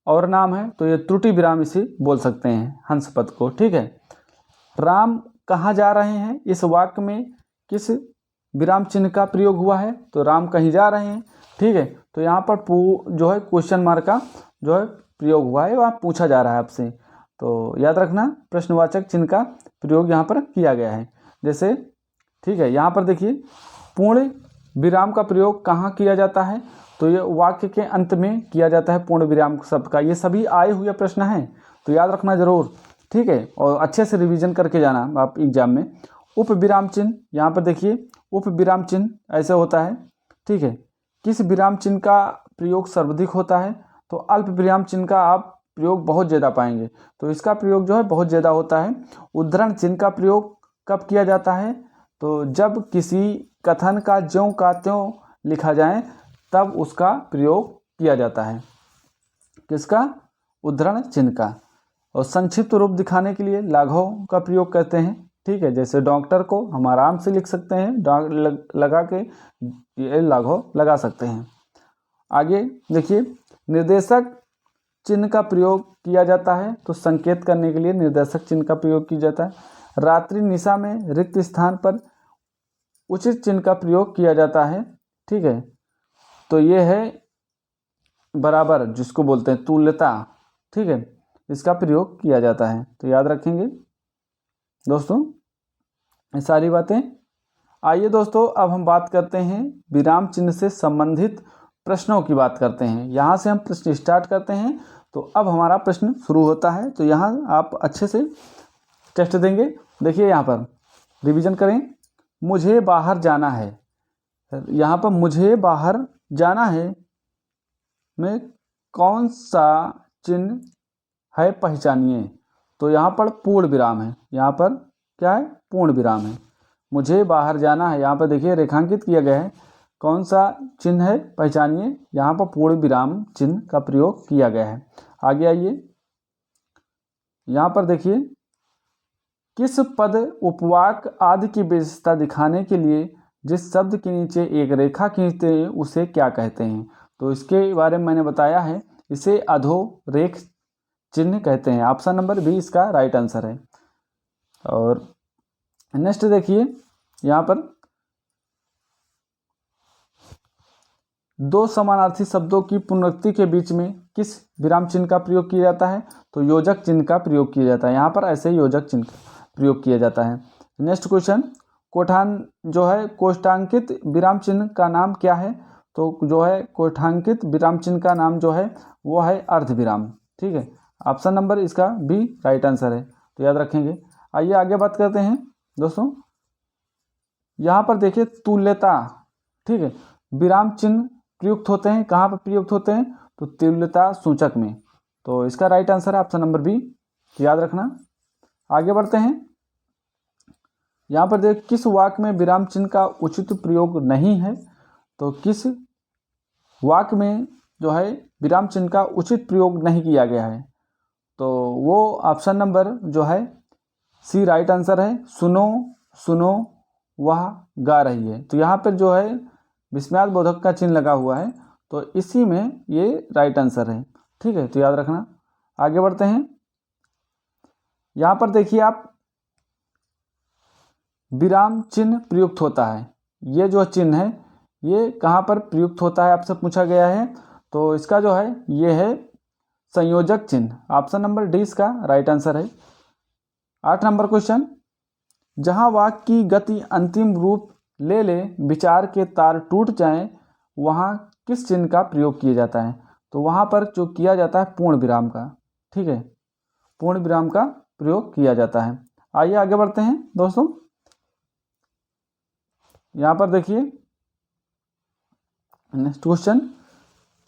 और नाम है, तो ये त्रुटि विराम इसे बोल सकते हैं, हंस पद को। ठीक है, राम कहाँ जा रहे हैं, इस वाक्य में किस विराम चिन्ह का प्रयोग हुआ है, तो राम कहीं जा रहे हैं। ठीक है, तो यहाँ पर जो है क्वेश्चन मार्क का जो है प्रयोग हुआ है, वह पूछा जा रहा है आपसे। तो याद रखना, प्रश्नवाचक चिन्ह का प्रयोग यहाँ पर किया गया है। जैसे ठीक है, यहाँ पर देखिए पूर्ण विराम का प्रयोग कहाँ किया जाता है, तो ये वाक्य के अंत में किया जाता है पूर्ण विराम शब्द का। ये सभी आए हुए प्रश्न हैं, तो याद रखना जरूर, ठीक है, और अच्छे से रिवीजन करके जाना आप एग्जाम में। उप विराम चिन्ह, यहाँ पर देखिए उप विराम चिन्ह ऐसे होता है, ठीक है। किस विराम चिन्ह का प्रयोग सर्वाधिक होता है? तो अल्प विराम चिन्ह का आप प्रयोग बहुत ज़्यादा पाएंगे, तो इसका प्रयोग जो है बहुत ज़्यादा होता है। उद्धरण चिन्ह का प्रयोग कब किया जाता है? तो जब किसी कथन का ज्यों का त्यों लिखा जाए तब उसका प्रयोग किया जाता है। किसका? उद्धरण चिन्ह का। और संक्षिप्त रूप दिखाने के लिए लाघव का प्रयोग करते हैं, ठीक है। जैसे डॉक्टर को हम आराम से लिख सकते हैं, लगा के ये लाघव लगा सकते हैं। आगे देखिए, निर्देशक चिन्ह का प्रयोग किया जाता है, तो संकेत करने के लिए निर्देशक चिन्ह का प्रयोग किया जाता है। रात्रि निशा में रिक्त स्थान पर उचित चिन्ह का प्रयोग किया जाता है, ठीक है। तो ये है बराबर, जिसको बोलते हैं तुल्यता, ठीक है, इसका प्रयोग किया जाता है। तो याद रखेंगे दोस्तों ये सारी बातें। आइए दोस्तों, अब हम बात करते हैं विराम चिन्ह से संबंधित प्रश्नों की बात करते हैं। यहाँ से हम प्रश्न स्टार्ट करते हैं, तो अब हमारा प्रश्न शुरू होता है। तो यहाँ आप अच्छे से टेस्ट देंगे। देखिए यहाँ पर रिवीजन करें। मुझे बाहर जाना है, यहाँ पर मुझे बाहर जाना है में कौन सा चिन्ह है पहचानिए? तो यहाँ पर पूर्ण विराम है, यहाँ पर क्या है? पूर्ण विराम है। मुझे बाहर जाना है, यहाँ पर देखिए रेखांकित किया गया है, कौन सा चिन्ह है पहचानिए? यहाँ पर पूर्ण विराम चिन्ह का प्रयोग किया गया है। आगे आइए, यहाँ पर देखिए, किस पद उपवाक आदि की विशेषता दिखाने के लिए जिस शब्द के नीचे एक रेखा खींचते हैं उसे क्या कहते हैं? तो इसके बारे में मैंने बताया है, इसे अधोरेख चिन्ह कहते हैं। ऑप्शन नंबर बी इसका राइट आंसर है। और नेक्स्ट देखिए, यहाँ पर दो समानार्थी शब्दों की पुनरुक्ति के बीच में किस विराम चिन्ह का प्रयोग किया जाता है? तो योजक चिन्ह का प्रयोग किया जाता है। यहाँ पर ऐसे योजक चिन्ह का प्रयोग किया जाता है। नेक्स्ट क्वेश्चन, कोष्ठांकित विराम चिन्ह का नाम क्या है? तो जो है कोष्ठांकित विराम चिन्ह का नाम जो है वो है अर्ध विराम, ठीक है। ऑप्शन नंबर इसका बी राइट आंसर है, तो याद रखेंगे। आइए आगे बात करते हैं दोस्तों। यहाँ पर देखिए तुल्यता, ठीक है, विराम चिन्ह प्रयुक्त होते हैं, कहाँ पर प्रयुक्त होते हैं? तो तुल्यता सूचक में। तो इसका राइट आंसर है ऑप्शन नंबर बी, याद रखना। आगे बढ़ते हैं। यहाँ पर देख, किस वाक्य में विराम चिन्ह का उचित प्रयोग नहीं है? तो किस वाक्य में जो है विराम चिन्ह का उचित प्रयोग नहीं किया गया है? तो वो ऑप्शन नंबर जो है सी राइट आंसर है। सुनो सुनो वह गा रही है, तो यहाँ पर जो है विस्मयाद बोधक का चिन्ह लगा हुआ है, तो इसी में ये राइट आंसर है, ठीक है, तो याद रखना। आगे बढ़ते हैं। यहाँ पर देखिए आप, विराम चिन्ह प्रयुक्त होता है, ये जो चिन्ह है ये कहाँ पर प्रयुक्त होता है आपसे पूछा गया है? तो इसका जो है ये है संयोजक चिन्ह। ऑप्शन नंबर डी इसका राइट आंसर है। 8 नंबर क्वेश्चन, जहाँ वाक्य की गति अंतिम रूप ले ले, विचार के तार टूट जाएं, वहाँ किस चिन्ह का प्रयोग किया जाता है? तो वहाँ पर जो किया जाता है पूर्ण विराम का, ठीक है, पूर्ण विराम का प्रयोग किया जाता है। आइए आगे बढ़ते हैं दोस्तों। यहाँ पर देखिए नेक्स्ट क्वेश्चन,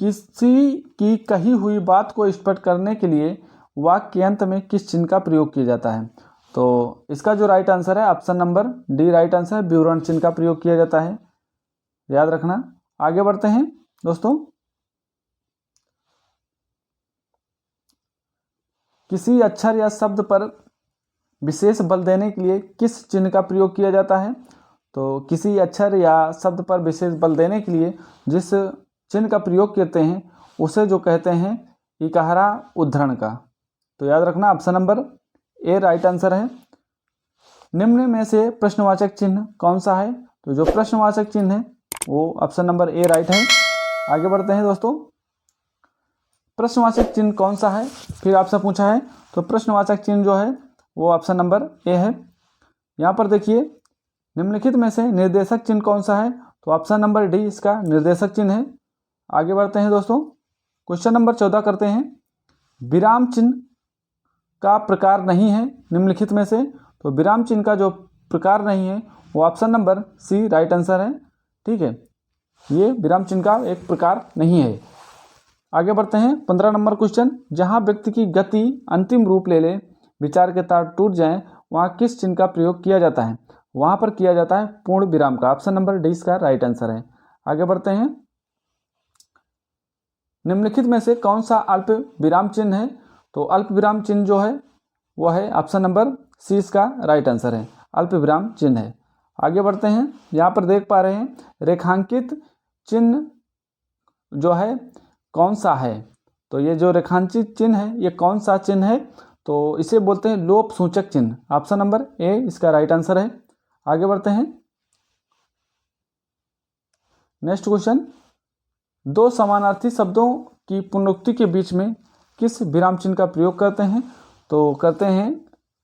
किसी की कही हुई बात को स्पष्ट करने के लिए वाक्य के अंत में किस चिन्ह का प्रयोग किया जाता है? तो इसका जो राइट आंसर है option number D right answer है, विवरण चिन्ह का प्रयोग किया जाता है, याद रखना। आगे बढ़ते हैं दोस्तों। किसी अक्षर या शब्द पर विशेष बल देने के लिए किस चिन्ह का प्रयोग किया जाता है? तो किसी अक्षर या शब्द पर विशेष बल देने के लिए जिस चिन्ह का प्रयोग करते हैं उसे जो कहते हैं इकहरा उद्धरण का, तो याद रखना option number A right answer है। निम्न में से प्रश्नवाचक चिन्ह कौन सा है? तो जो प्रश्नवाचक चिन्ह है वो ऑप्शन नंबर ए राइट है। आगे बढ़ते हैं दोस्तों। प्रश्नवाचक चिन्ह कौन सा है फिर आपसे पूछा है, तो प्रश्नवाचक चिन्ह जो है वो ऑप्शन नंबर ए है। यहाँ पर देखिए, निम्नलिखित में से निर्देशक चिन्ह कौन सा है? तो ऑप्शन नंबर डी इसका निर्देशक चिन्ह है। आगे बढ़ते हैं दोस्तों, क्वेश्चन नंबर 14 करते हैं। विराम चिन्ह का प्रकार नहीं है निम्नलिखित में से, तो विराम चिन्ह का जो प्रकार नहीं है वो option number c right answer है। ठीक है, ये विराम चिन्ह का एक प्रकार नहीं है। आगे बढ़ते हैं 15 नंबर क्वेश्चन। जहां व्यक्ति की गति अंतिम रूप ले ले, विचार के तार टूट जाएं, वहां किस चिन्ह का प्रयोग किया जाता है? वहां पर किया जाता है पूर्ण विराम का। ऑप्शन नंबर डी इसका राइट आंसर है। आगे बढ़ते हैं, निम्नलिखित में से कौन सा अल्प विराम चिन्ह है? तो अल्प विराम चिन्ह जो है वो है ऑप्शन नंबर सी इसका राइट आंसर है, अल्प विराम चिन्ह है। आगे बढ़ते हैं, यहाँ पर देख पा रहे हैं रेखांकित चिन्ह जो है कौन सा है? तो ये जो रेखांकित चिन्ह है ये कौन सा चिन्ह है? तो इसे बोलते हैं लोप सूचक चिन्ह। ऑप्शन नंबर ए इसका राइट आंसर है। आगे बढ़ते हैं, नेक्स्ट क्वेश्चन। दो समानार्थी शब्दों की पुनरुक्ति के बीच में किस विराम चिन्ह का प्रयोग करते हैं? तो करते हैं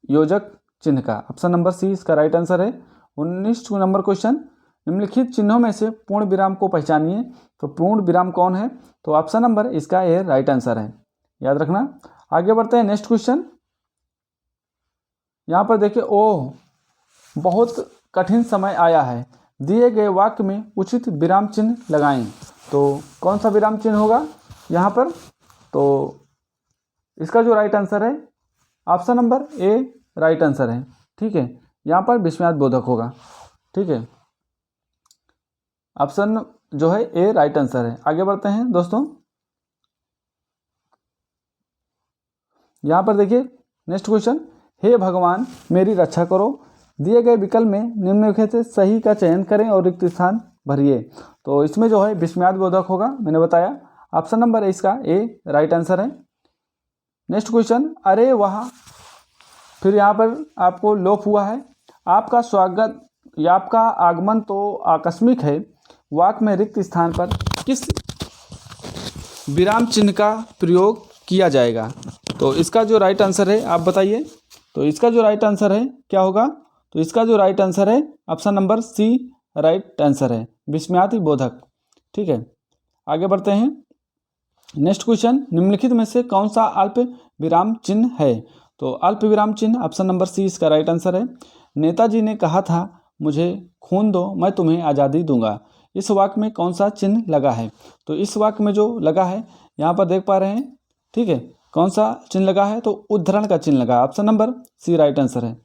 योजक चिन्ह का। ऑप्शन नंबर सी इसका राइट आंसर है। 19 नंबर क्वेश्चन। निम्नलिखित चिन्हों में से पूर्ण विराम को पहचानिए, तो पूर्ण विराम कौन है? तो ऑप्शन नंबर इसका ए राइट आंसर है, याद रखना। आगे बढ़ते हैं, नेक्स्ट क्वेश्चन। यहाँ पर देखिए, ओह बहुत कठिन समय आया है, दिए गए वाक्य में उचित विराम चिन्ह लगाएं। तो कौन सा विराम चिन्ह होगा यहाँ पर? तो इसका जो राइट आंसर है option number A right answer है। ठीक है, यहाँ पर विस्मयाद बोधक होगा। ठीक है, ऑप्शन जो है ए राइट आंसर है। आगे बढ़ते हैं दोस्तों, यहाँ पर देखिए नेक्स्ट क्वेश्चन। हे भगवान मेरी रक्षा करो, दिए गए विकल्प में निम्नलिखित से सही का चयन करें और रिक्त स्थान भरिए। तो इसमें जो है विस्मयाद बोधक होगा, मैंने बताया। ऑप्शन नंबर इसका ए राइट आंसर है। Next question. अरे वाह, फिर यहाँ पर आपको लोप हुआ है। आपका स्वागत या आपका आगमन तो आकस्मिक है, वाक्य में रिक्त स्थान पर किस विराम चिन्ह का प्रयोग किया जाएगा? तो इसका जो राइट आंसर है आप बताइए। तो इसका जो राइट आंसर है क्या होगा? तो इसका जो राइट आंसर है option number c right answer है, विस्मयादि बोधक। ठीक है, आगे बढ़ते हैं, नेक्स्ट क्वेश्चन। निम्नलिखित में से कौन सा अल्प विराम चिन्ह है? तो अल्प विराम चिन्ह ऑप्शन नंबर सी इसका राइट आंसर है। नेताजी ने कहा था मुझे खून दो मैं तुम्हें आज़ादी दूंगा, इस वाक्य में कौन सा चिन्ह लगा है? तो इस वाक्य में जो लगा है यहाँ पर देख पा रहे हैं। ठीक है, कौन सा चिन्ह लगा है? तो उद्धरण का चिन्ह लगा है, option number c right answer है।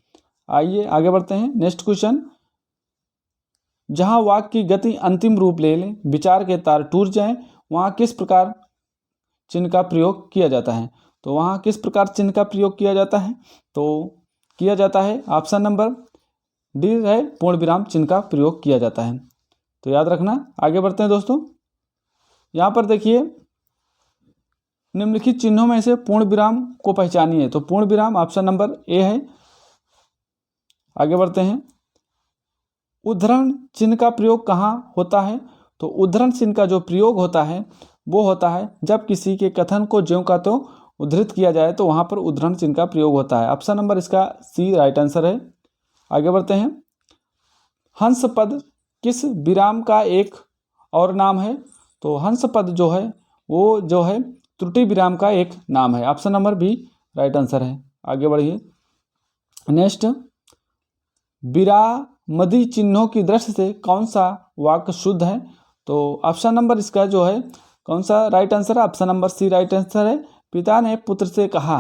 आइए आगे बढ़ते हैं, नेक्स्ट क्वेश्चन। जहां वाक्य की गति अंतिम रूप ले ले, विचार के तार टूट जाएं, वहां किस प्रकार चिन्ह का प्रयोग किया जाता है? तो वहां किस प्रकार चिन्ह का प्रयोग किया जाता है? तो किया जाता है ऑप्शन नंबर डी है, पूर्ण विराम चिन्ह का प्रयोग किया जाता है। तो याद रखना। आगे बढ़ते हैं दोस्तों, यहाँ पर देखिए निम्नलिखित चिन्हों में से पूर्ण विराम को पहचानिए। तो पूर्ण विराम ऑप्शन नंबर ए है। आगे बढ़ते हैं, उद्धरण चिन्ह का प्रयोग कहाँ होता है? तो उद्धरण चिन्ह का जो प्रयोग होता है वो होता है जब किसी के कथन को ज्यों का त्यों उद्धृत किया जाए, तो वहाँ पर उद्धरण चिन्ह का प्रयोग होता है। ऑप्शन नंबर इसका सी राइट आंसर है। आगे बढ़ते हैं, हंस पद किस विराम का एक और नाम है? तो हंस पद जो है वो जो है त्रुटि विराम का एक नाम है। Option number b right answer है। आगे बढ़िए, नेक्स्ट। विरामदी चिन्हों की दृष्टि से कौन सा वाक्य शुद्ध है? तो ऑप्शन नंबर इसका जो है कौन सा राइट आंसर है? Option number c right answer है। पिता ने पुत्र से कहा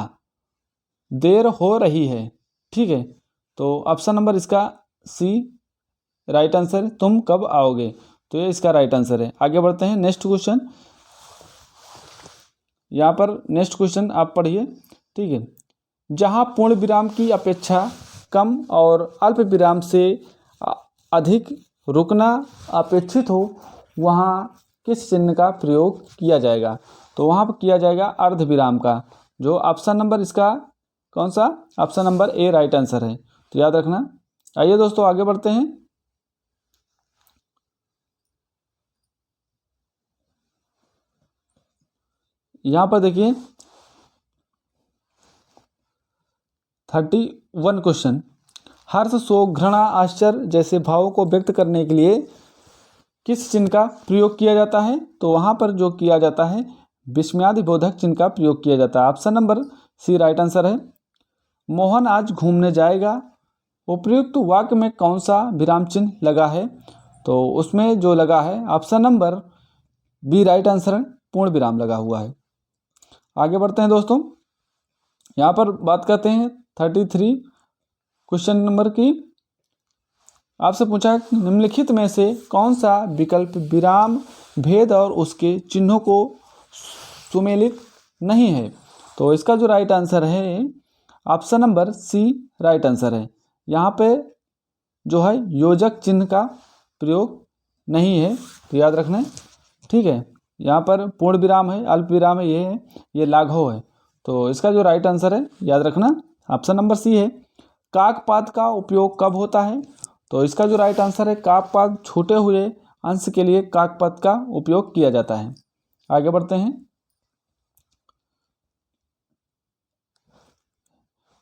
देर हो रही है। ठीक है, तो ऑप्शन नंबर इसका सी राइट आंसर है, तुम कब आओगे? तो ये इसका राइट आंसर है। आगे बढ़ते हैं, नेक्स्ट क्वेश्चन। यहाँ पर नेक्स्ट क्वेश्चन आप पढ़िए। ठीक है, जहाँ पूर्ण विराम की अपेक्षा कम और अल्प विराम से अधिक रुकना अपेक्षित हो, वहाँ किस चिन्ह का प्रयोग किया जाएगा? तो वहाँ पर किया जाएगा अर्ध विराम का, जो ऑप्शन नंबर इसका कौन सा? Option number A right answer है। तो याद रखना। आइए दोस्तों आगे बढ़ते हैं, यहाँ पर देखिए 31 क्वेश्चन। हर्ष शोक घृणा आश्चर्य जैसे भावों को व्यक्त करने के लिए किस चिन्ह का प्रयोग किया जाता है? तो वहाँ पर जो किया जाता है विस्मयादि बोधक चिन्ह का प्रयोग किया जाता है। Option number c right answer है। मोहन आज घूमने जाएगा, उपयुक्त वाक्य में कौन सा विराम चिन्ह लगा है? तो उसमें जो लगा है option number b right answer है, पूर्ण विराम लगा हुआ है। आगे बढ़ते हैं दोस्तों, यहाँ पर बात करते हैं 33 क्वेश्चन नंबर की। आपसे पूछा है निम्नलिखित में से कौन सा विकल्प विराम भेद और उसके चिन्हों को सुमेलित नहीं है? तो इसका जो राइट आंसर है option number c right answer है। यहाँ पे जो है योजक चिन्ह का प्रयोग नहीं है, तो याद रखना है, ठीक है। यहाँ पर पूर्ण विराम है, अल्प विराम है, ये है, ये लाघव है। तो इसका जो राइट आंसर है याद रखना ऑप्शन नंबर सी है। काकपात का उपयोग कब होता है? तो इसका जो राइट आंसर है काकपात छूटे हुए अंश के लिए काकपात का उपयोग किया जाता है। आगे बढ़ते हैं,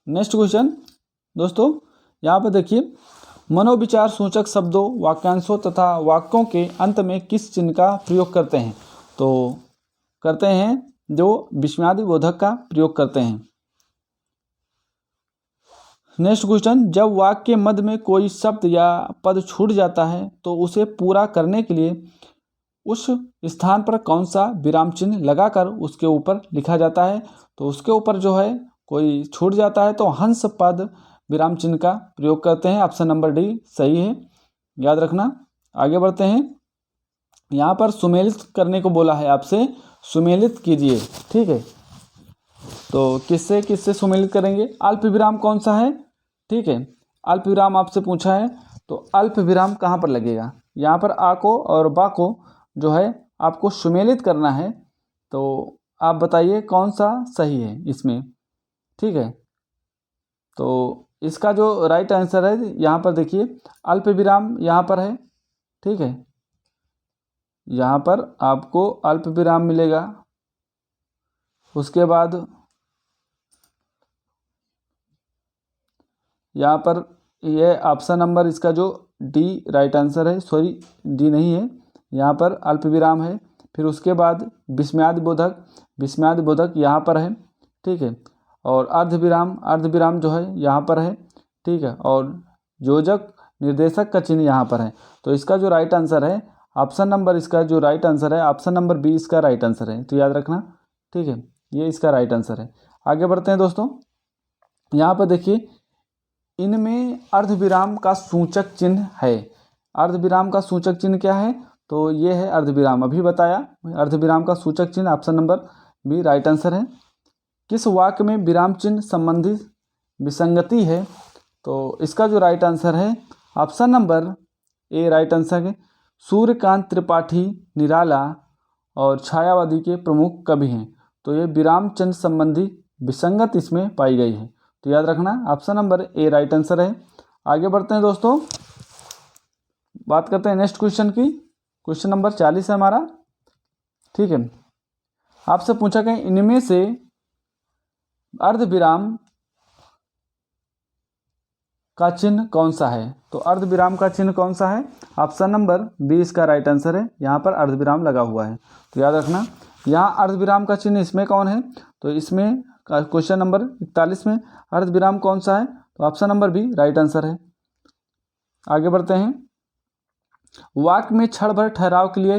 नेक्स्ट क्वेश्चन दोस्तों, यहाँ पर देखिए मनोविचार सूचक शब्दों, वाक्यांशों तथा वाक्यों के अंत में किस चिन्ह का प्रयोग करते हैं? तो करते हैं जो विस्मयादि बोधक का प्रयोग करते हैं। नेक्स्ट क्वेश्चन, जब वाक्य के मध्य में कोई शब्द या पद छूट जाता है तो उसे पूरा करने के लिए उस स्थान पर कौन सा विराम चिन्ह लगाकर उसके ऊपर लिखा जाता है? तो उसके ऊपर जो है कोई छूट जाता है तो हंस पद विराम चिन्ह का प्रयोग करते हैं। ऑप्शन नंबर डी सही है, याद रखना। आगे बढ़ते हैं, यहाँ पर सुमेलित करने को बोला है आपसे, सुमेलित कीजिए, ठीक है। तो किससे किससे सुमेलित करेंगे? अल्प विराम कौन सा है, ठीक है, अल्प विराम आपसे पूछा है, तो अल्प विराम कहाँ पर लगेगा? यहाँ पर आ को और बा को जो है आपको सुमेलित करना है, तो आप बताइए कौन सा सही है इसमें, ठीक है। तो इसका जो राइट आंसर है यहाँ पर देखिए अल्प विराम यहाँ पर है, ठीक है, यहाँ पर आपको अल्प विराम मिलेगा। उसके बाद यहाँ पर ये ऑप्शन नंबर इसका जो डी राइट आंसर है, सॉरी डी नहीं है, यहाँ पर अल्प विराम है। फिर उसके बाद विस्मयादि बोधक यहाँ पर है, ठीक है, और अर्ध विराम जो है यहाँ पर है, ठीक है, और योजक निर्देशक का चिन्ह यहाँ पर है। तो इसका जो राइट आंसर है ऑप्शन नंबर, इसका जो राइट आंसर है ऑप्शन नंबर बी इसका राइट आंसर है, तो याद रखना, ठीक है, ये इसका राइट आंसर है। आगे बढ़ते हैं दोस्तों, यहाँ पर देखिए इनमें अर्धविराम का सूचक चिन्ह है। अर्धविराम का सूचक चिन्ह क्या है? तो ये है अर्धविराम, अभी बताया अर्धविराम का सूचक चिन्ह, option number b right answer है। किस वाक्य में विराम चिन्ह संबंधी विसंगति है? तो इसका जो राइट आंसर है option number A right answer है। सूर्यकांत त्रिपाठी निराला और छायावादी के प्रमुख कवि हैं, तो ये विराम चिन्ह संबंधी विसंगत इसमें पाई गई है, तो याद रखना option number A right answer है। आगे बढ़ते हैं दोस्तों, बात करते हैं नेक्स्ट क्वेश्चन की। क्वेश्चन नंबर 40 है हमारा, ठीक है। आपसे पूछा गया इनमें से अर्धविराम का चिन्ह कौन सा है? तो अर्धविराम का चिन्ह कौन सा है? ऑप्शन नंबर बी इसका राइट आंसर है, यहाँ पर अर्धविराम लगा हुआ है, तो याद रखना यहाँ अर्धविराम का चिन्ह इसमें कौन है? तो इसमें क्वेश्चन नंबर 41 में अर्धविराम कौन सा है? तो option number b right answer है। आगे बढ़ते हैं, वाक्य में क्षण भर ठहराव के लिए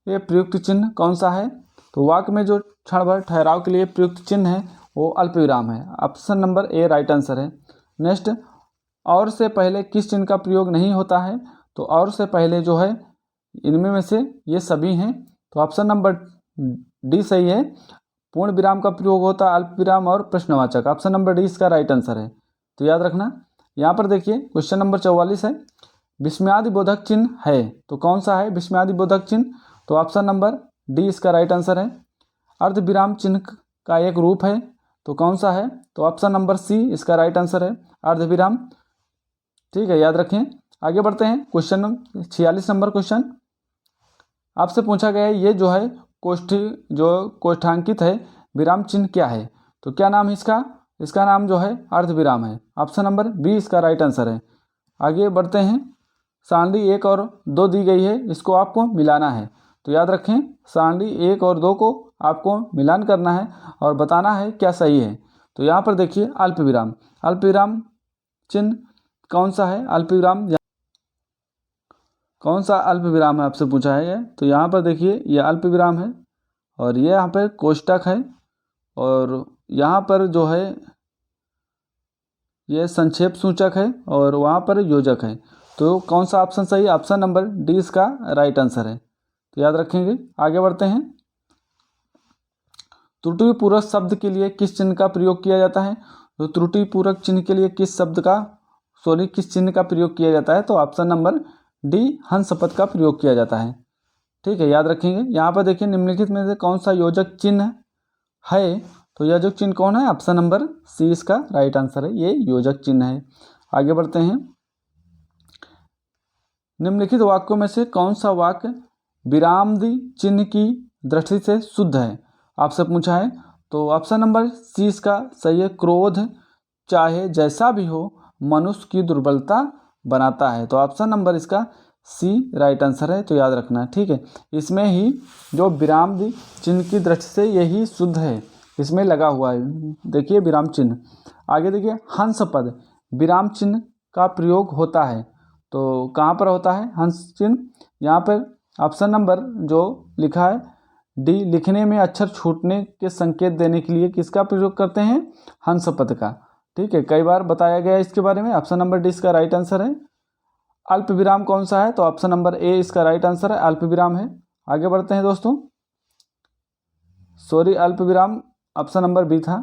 ये प्रयुक्त चिन्ह कौन सा है? तो वाक्य में जो क्षण भर ठहराव के लिए प्रयुक्त चिन्ह है वो अल्प विराम है, option number A right answer है। नेक्स्ट, और से पहले किस चिन्ह का प्रयोग नहीं होता है? तो और से पहले जो है इनमें में से ये सभी हैं, तो ऑप्शन नंबर डी सही है। पूर्ण विराम का प्रयोग होता है अल्प विराम और प्रश्नवाचक, ऑप्शन नंबर डी इसका राइट आंसर है, तो याद रखना। यहाँ पर देखिए क्वेश्चन नंबर 44 है, विस्मयादि बोधक चिन्ह है, तो कौन सा है विस्मयादि बोधक चिन्ह? तो ऑप्शन नंबर डी इसका राइट आंसर है। अर्ध विराम चिन्ह का एक रूप है, तो कौन सा है? तो ऑप्शन नंबर सी इसका राइट आंसर है, अर्ध विराम, ठीक है, याद रखें। आगे बढ़ते हैं, क्वेश्चन नंबर 46 नंबर क्वेश्चन आपसे पूछा गया है, ये जो है कोष्ठांकित है विराम चिन्ह क्या है? तो क्या नाम है इसका? इसका नाम जो है अर्ध विराम है, ऑप्शन नंबर बी इसका राइट आंसर है। आगे बढ़ते हैं, सारणी 1 और 2 दी गई है, इसको आपको मिलाना है। तो याद रखें, सारणी 1 और 2 को आपको मिलान करना है और बताना है क्या सही है। तो यहाँ पर देखिए अल्पविराम, अल्पविराम चिन्ह कौन सा है, अल्पविराम कौन सा अल्पविराम है आपसे पूछा है। तो यहाँ पर देखिए ये अल्पविराम है और ये यहाँ पर कोष्टक है और यहाँ पर जो है ये संक्षेप सूचक है और वहाँ पर योजक है। तो कौन सा ऑप्शन सही है, ऑप्शन नंबर डी इसका राइट आंसर है। तो याद रखेंगे। आगे बढ़ते हैं। त्रुटिपूरक शब्द के लिए किस चिन्ह का प्रयोग किया जाता है। तो त्रुटिपूरक चिन्ह के लिए किस चिन्ह का प्रयोग किया जाता है। तो ऑप्शन नंबर डी हंस पद का प्रयोग किया जाता है। ठीक है, याद रखेंगे। यहाँ पर देखिए निम्नलिखित में से कौन सा योजक चिन्ह है। तो योजक चिन्ह कौन है, ऑप्शन नंबर सी इसका राइट आंसर है, ये योजक चिन्ह है। आगे बढ़ते हैं। निम्नलिखित वाक्यों में से कौन सा वाक्य विरामदि चिन्ह की दृष्टि से शुद्ध है, आपसे पूछा है। तो ऑप्शन नंबर सी इसका सही है, क्रोध चाहे जैसा भी हो मनुष्य की दुर्बलता बनाता है। तो ऑप्शन नंबर इसका सी राइट आंसर है। तो याद रखना, ठीक है। इसमें ही जो विराम चिन्ह की दृष्टि से यही शुद्ध है, इसमें लगा हुआ है, देखिए विराम चिन्ह। आगे देखिए हंस पद विराम चिन्ह का प्रयोग होता है। तो कहाँ पर होता है हंस चिन्ह, यहाँ पर ऑप्शन नंबर जो लिखा है डी, लिखने में अक्षर छूटने के संकेत देने के लिए किसका प्रयोग करते हैं, हंस पद का। ठीक है, कई बार बताया गया इसके बारे में। ऑप्शन नंबर डी इसका राइट आंसर है। अल्प विराम कौन सा है, तो ऑप्शन नंबर ए इसका राइट आंसर है, अल्प विराम है। आगे बढ़ते हैं दोस्तों। सॉरी, अल्प विराम ऑप्शन नंबर बी था।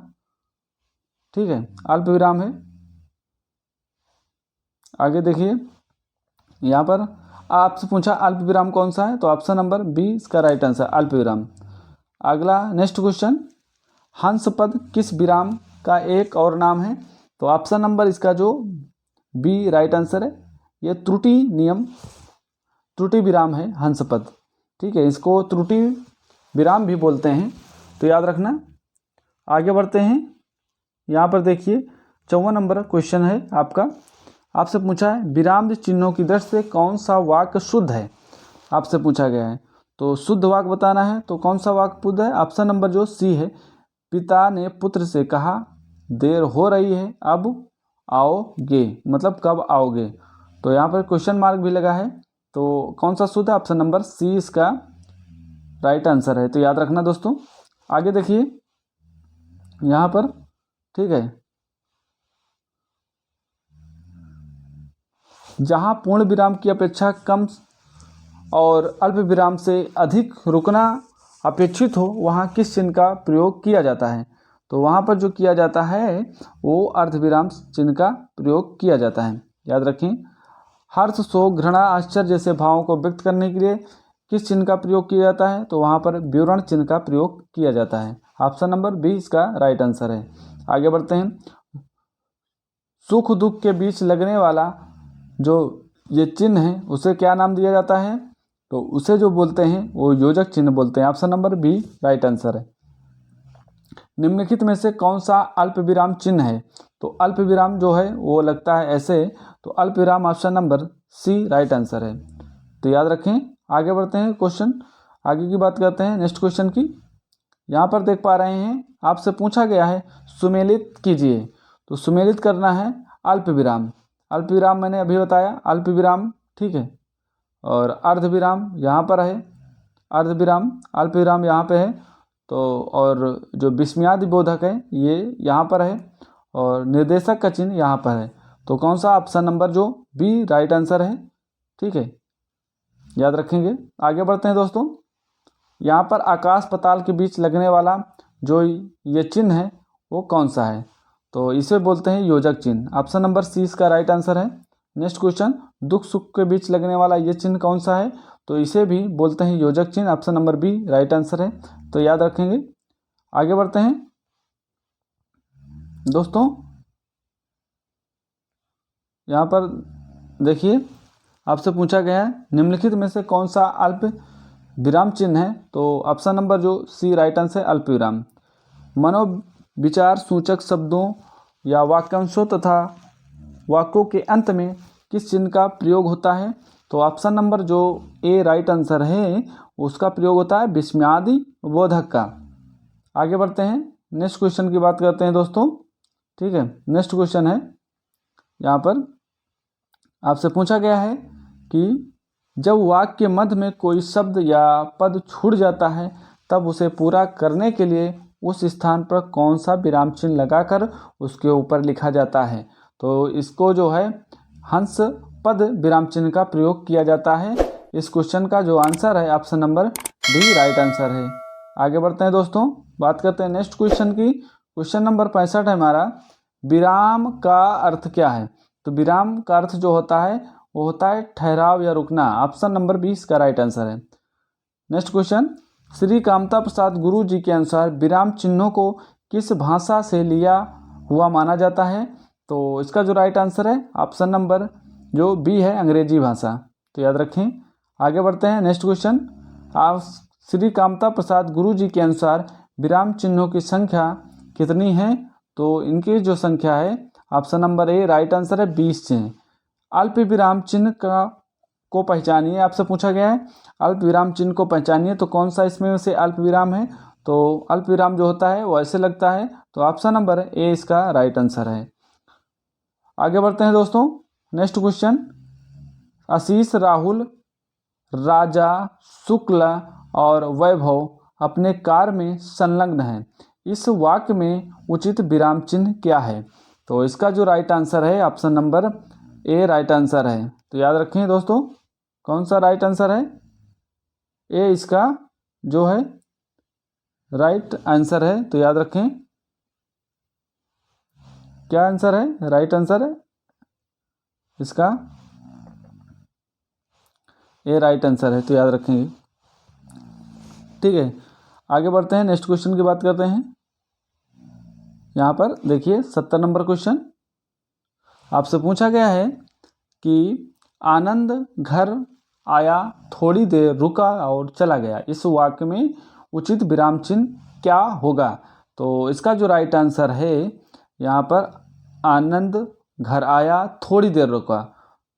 ठीक है, अल्प विराम है। आगे देखिए, यहाँ पर आपसे पूछा अल्प विराम कौन सा है, तो ऑप्शन नंबर बी इसका राइट आंसर, अल्प विराम। अगला नेक्स्ट क्वेश्चन, हंस पद किस विराम का एक और नाम है। तो ऑप्शन नंबर इसका जो बी राइट आंसर है, ये त्रुटि विराम है हंस पद। ठीक है, इसको त्रुटि विराम भी बोलते हैं, तो याद रखना। आगे बढ़ते हैं। यहाँ पर देखिए 54 नंबर क्वेश्चन है आपका, आपसे पूछा है विराम चिन्हों की दृष्टि से कौन सा वाक्य शुद्ध है, आपसे पूछा गया है। तो शुद्ध वाक्य बताना है, तो कौन सा वाक्य शुद्ध है, ऑप्शन नंबर जो सी है, पिता ने पुत्र से कहा देर हो रही है अब आओगे, मतलब कब आओगे। तो यहाँ पर क्वेश्चन मार्क भी लगा है, तो कौन सा शुद्ध है, ऑप्शन नंबर सी इसका राइट आंसर है। तो याद रखना दोस्तों। आगे देखिए यहाँ पर, ठीक है, जहाँ पूर्ण विराम की अपेक्षा कम और अल्प विराम से अधिक रुकना अपेक्षित हो, वहाँ किस चिन्ह का प्रयोग किया जाता है। तो वहाँ पर जो किया जाता है वो अर्धविराम चिन्ह का प्रयोग किया जाता है। याद रखें। हर्ष, शोक, घृणा, आश्चर्य जैसे भावों को व्यक्त करने के लिए किस चिन्ह का प्रयोग किया जाता है, तो वहाँ पर विवरण चिन्ह का प्रयोग किया जाता है। ऑप्शन नंबर बी इसका राइट आंसर है। आगे बढ़ते हैं। सुख दुख के बीच लगने वाला जो ये चिन्ह है उसे क्या नाम दिया जाता है, तो उसे जो बोलते हैं वो योजक चिन्ह बोलते हैं। Option number b right answer है। निम्नलिखित में से कौन सा अल्प विराम चिन्ह है, तो अल्प विराम जो है वो लगता है ऐसे, तो अल्प विराम option number c right answer है। तो याद रखें। आगे बढ़ते हैं, क्वेश्चन आगे की बात करते हैं नेक्स्ट क्वेश्चन की। यहाँ पर देख पा रहे हैं आपसे पूछा गया है सुमेलित कीजिए, तो सुमेलित करना है अल्प विराम। अल्प विराम मैंने अभी बताया, अल्प विराम, ठीक है, और अर्ध विराम यहाँ पर है, अर्ध विराम, अल्प विराम यहाँ पे है, तो और जो विस्मयादि बोधक है ये यहाँ पर है और निर्देशक का चिन्ह यहाँ पर है। तो कौन सा, ऑप्शन नंबर जो बी राइट आंसर है। ठीक है, याद रखेंगे। आगे बढ़ते हैं दोस्तों। यहाँ पर आकाश पाताल के बीच लगने वाला जो ये चिन्ह है वो कौन सा है, तो इसे बोलते हैं योजक चिन्ह। ऑप्शन नंबर सी इसका राइट आंसर है। नेक्स्ट क्वेश्चन, दुख सुख के बीच लगने वाला ये चिन्ह कौन सा है, तो इसे भी बोलते हैं योजक चिन्ह। Option number b right answer है। तो याद रखेंगे। आगे बढ़ते हैं दोस्तों। यहाँ पर देखिए आपसे पूछा गया है निम्नलिखित में से कौन सा अल्प विराम चिन्ह है, तो ऑप्शन नंबर जो सी राइट आंसर है, अल्प विराम। मनोविचार सूचक शब्दों या वाक्यांशों तथा वाक्यों के अंत में किस चिन्ह का प्रयोग होता है? तो ऑप्शन नंबर जो ए राइट आंसर है उसका प्रयोग होता है विस्मयादि बोधक का। आगे बढ़ते हैं, नेक्स्ट क्वेश्चन की बात करते हैं दोस्तों। ठीक है, नेक्स्ट क्वेश्चन है, यहाँ पर आपसे पूछा गया है कि जब वाक्य के मध्य में कोई शब्द या पद छूट जाता है तब उसे पूरा करने के लिए उस स्थान पर कौन सा विराम चिन्ह लगाकर उसके ऊपर लिखा जाता है? तो इसको जो है हंस पद विराम चिन्ह का प्रयोग किया जाता है। इस क्वेश्चन का जो आंसर है option number D right answer है। आगे बढ़ते हैं दोस्तों, बात करते हैं नेक्स्ट क्वेश्चन की। क्वेश्चन नंबर 65 है हमारा, विराम का अर्थ क्या है? तो विराम का अर्थ जो होता है वो होता है ठहराव या रुकना। ऑप्शन नंबर 20 का राइट आंसर है। नेक्स्ट क्वेश्चन, श्री कामता प्रसाद गुरु जी के अनुसार विराम चिन्हों को किस भाषा से लिया हुआ माना जाता है? तो इसका जो राइट आंसर है ऑप्शन नंबर जो बी है, अंग्रेजी भाषा। तो याद रखें। आगे बढ़ते हैं, नेक्स्ट क्वेश्चन, आप श्री कामता प्रसाद गुरु जी के अनुसार विराम चिन्हों की संख्या कितनी है? तो इनकी जो संख्या है option number A right answer है 20 चिन्ह। अल्प विराम चिन्ह को पहचानिए, आपसे पूछा गया है अल्प विराम चिन्ह को पहचानिए, तो कौन सा इसमें से अल्प विराम है? तो अल्प विराम जो होता है वो ऐसे लगता है, तो ऑप्शन नंबर ए इसका राइट आंसर है। आगे बढ़ते हैं दोस्तों, नेक्स्ट क्वेश्चन, आशीष, राहुल, राजा, शुक्ला और वैभव अपने कार्य में संलग्न हैं। इस वाक्य में उचित विराम चिन्ह क्या है? तो इसका जो राइट आंसर है option number A right answer है। तो याद रखें दोस्तों, कौन सा राइट आंसर है? ए इसका जो है राइट आंसर है। तो याद रखें, क्या आंसर है? राइट आंसर है इसका ए राइट आंसर है। तो याद रखेंगे। ठीक है, आगे बढ़ते हैं, नेक्स्ट क्वेश्चन की बात करते हैं। यहाँ पर देखिए 70 नंबर क्वेश्चन, आपसे पूछा गया है कि आनंद घर आया, थोड़ी देर रुका और चला गया। इस वाक्य में उचित विराम चिन्ह क्या होगा? तो इसका जो राइट आंसर है यहाँ पर आनंद घर आया, थोड़ी देर रुका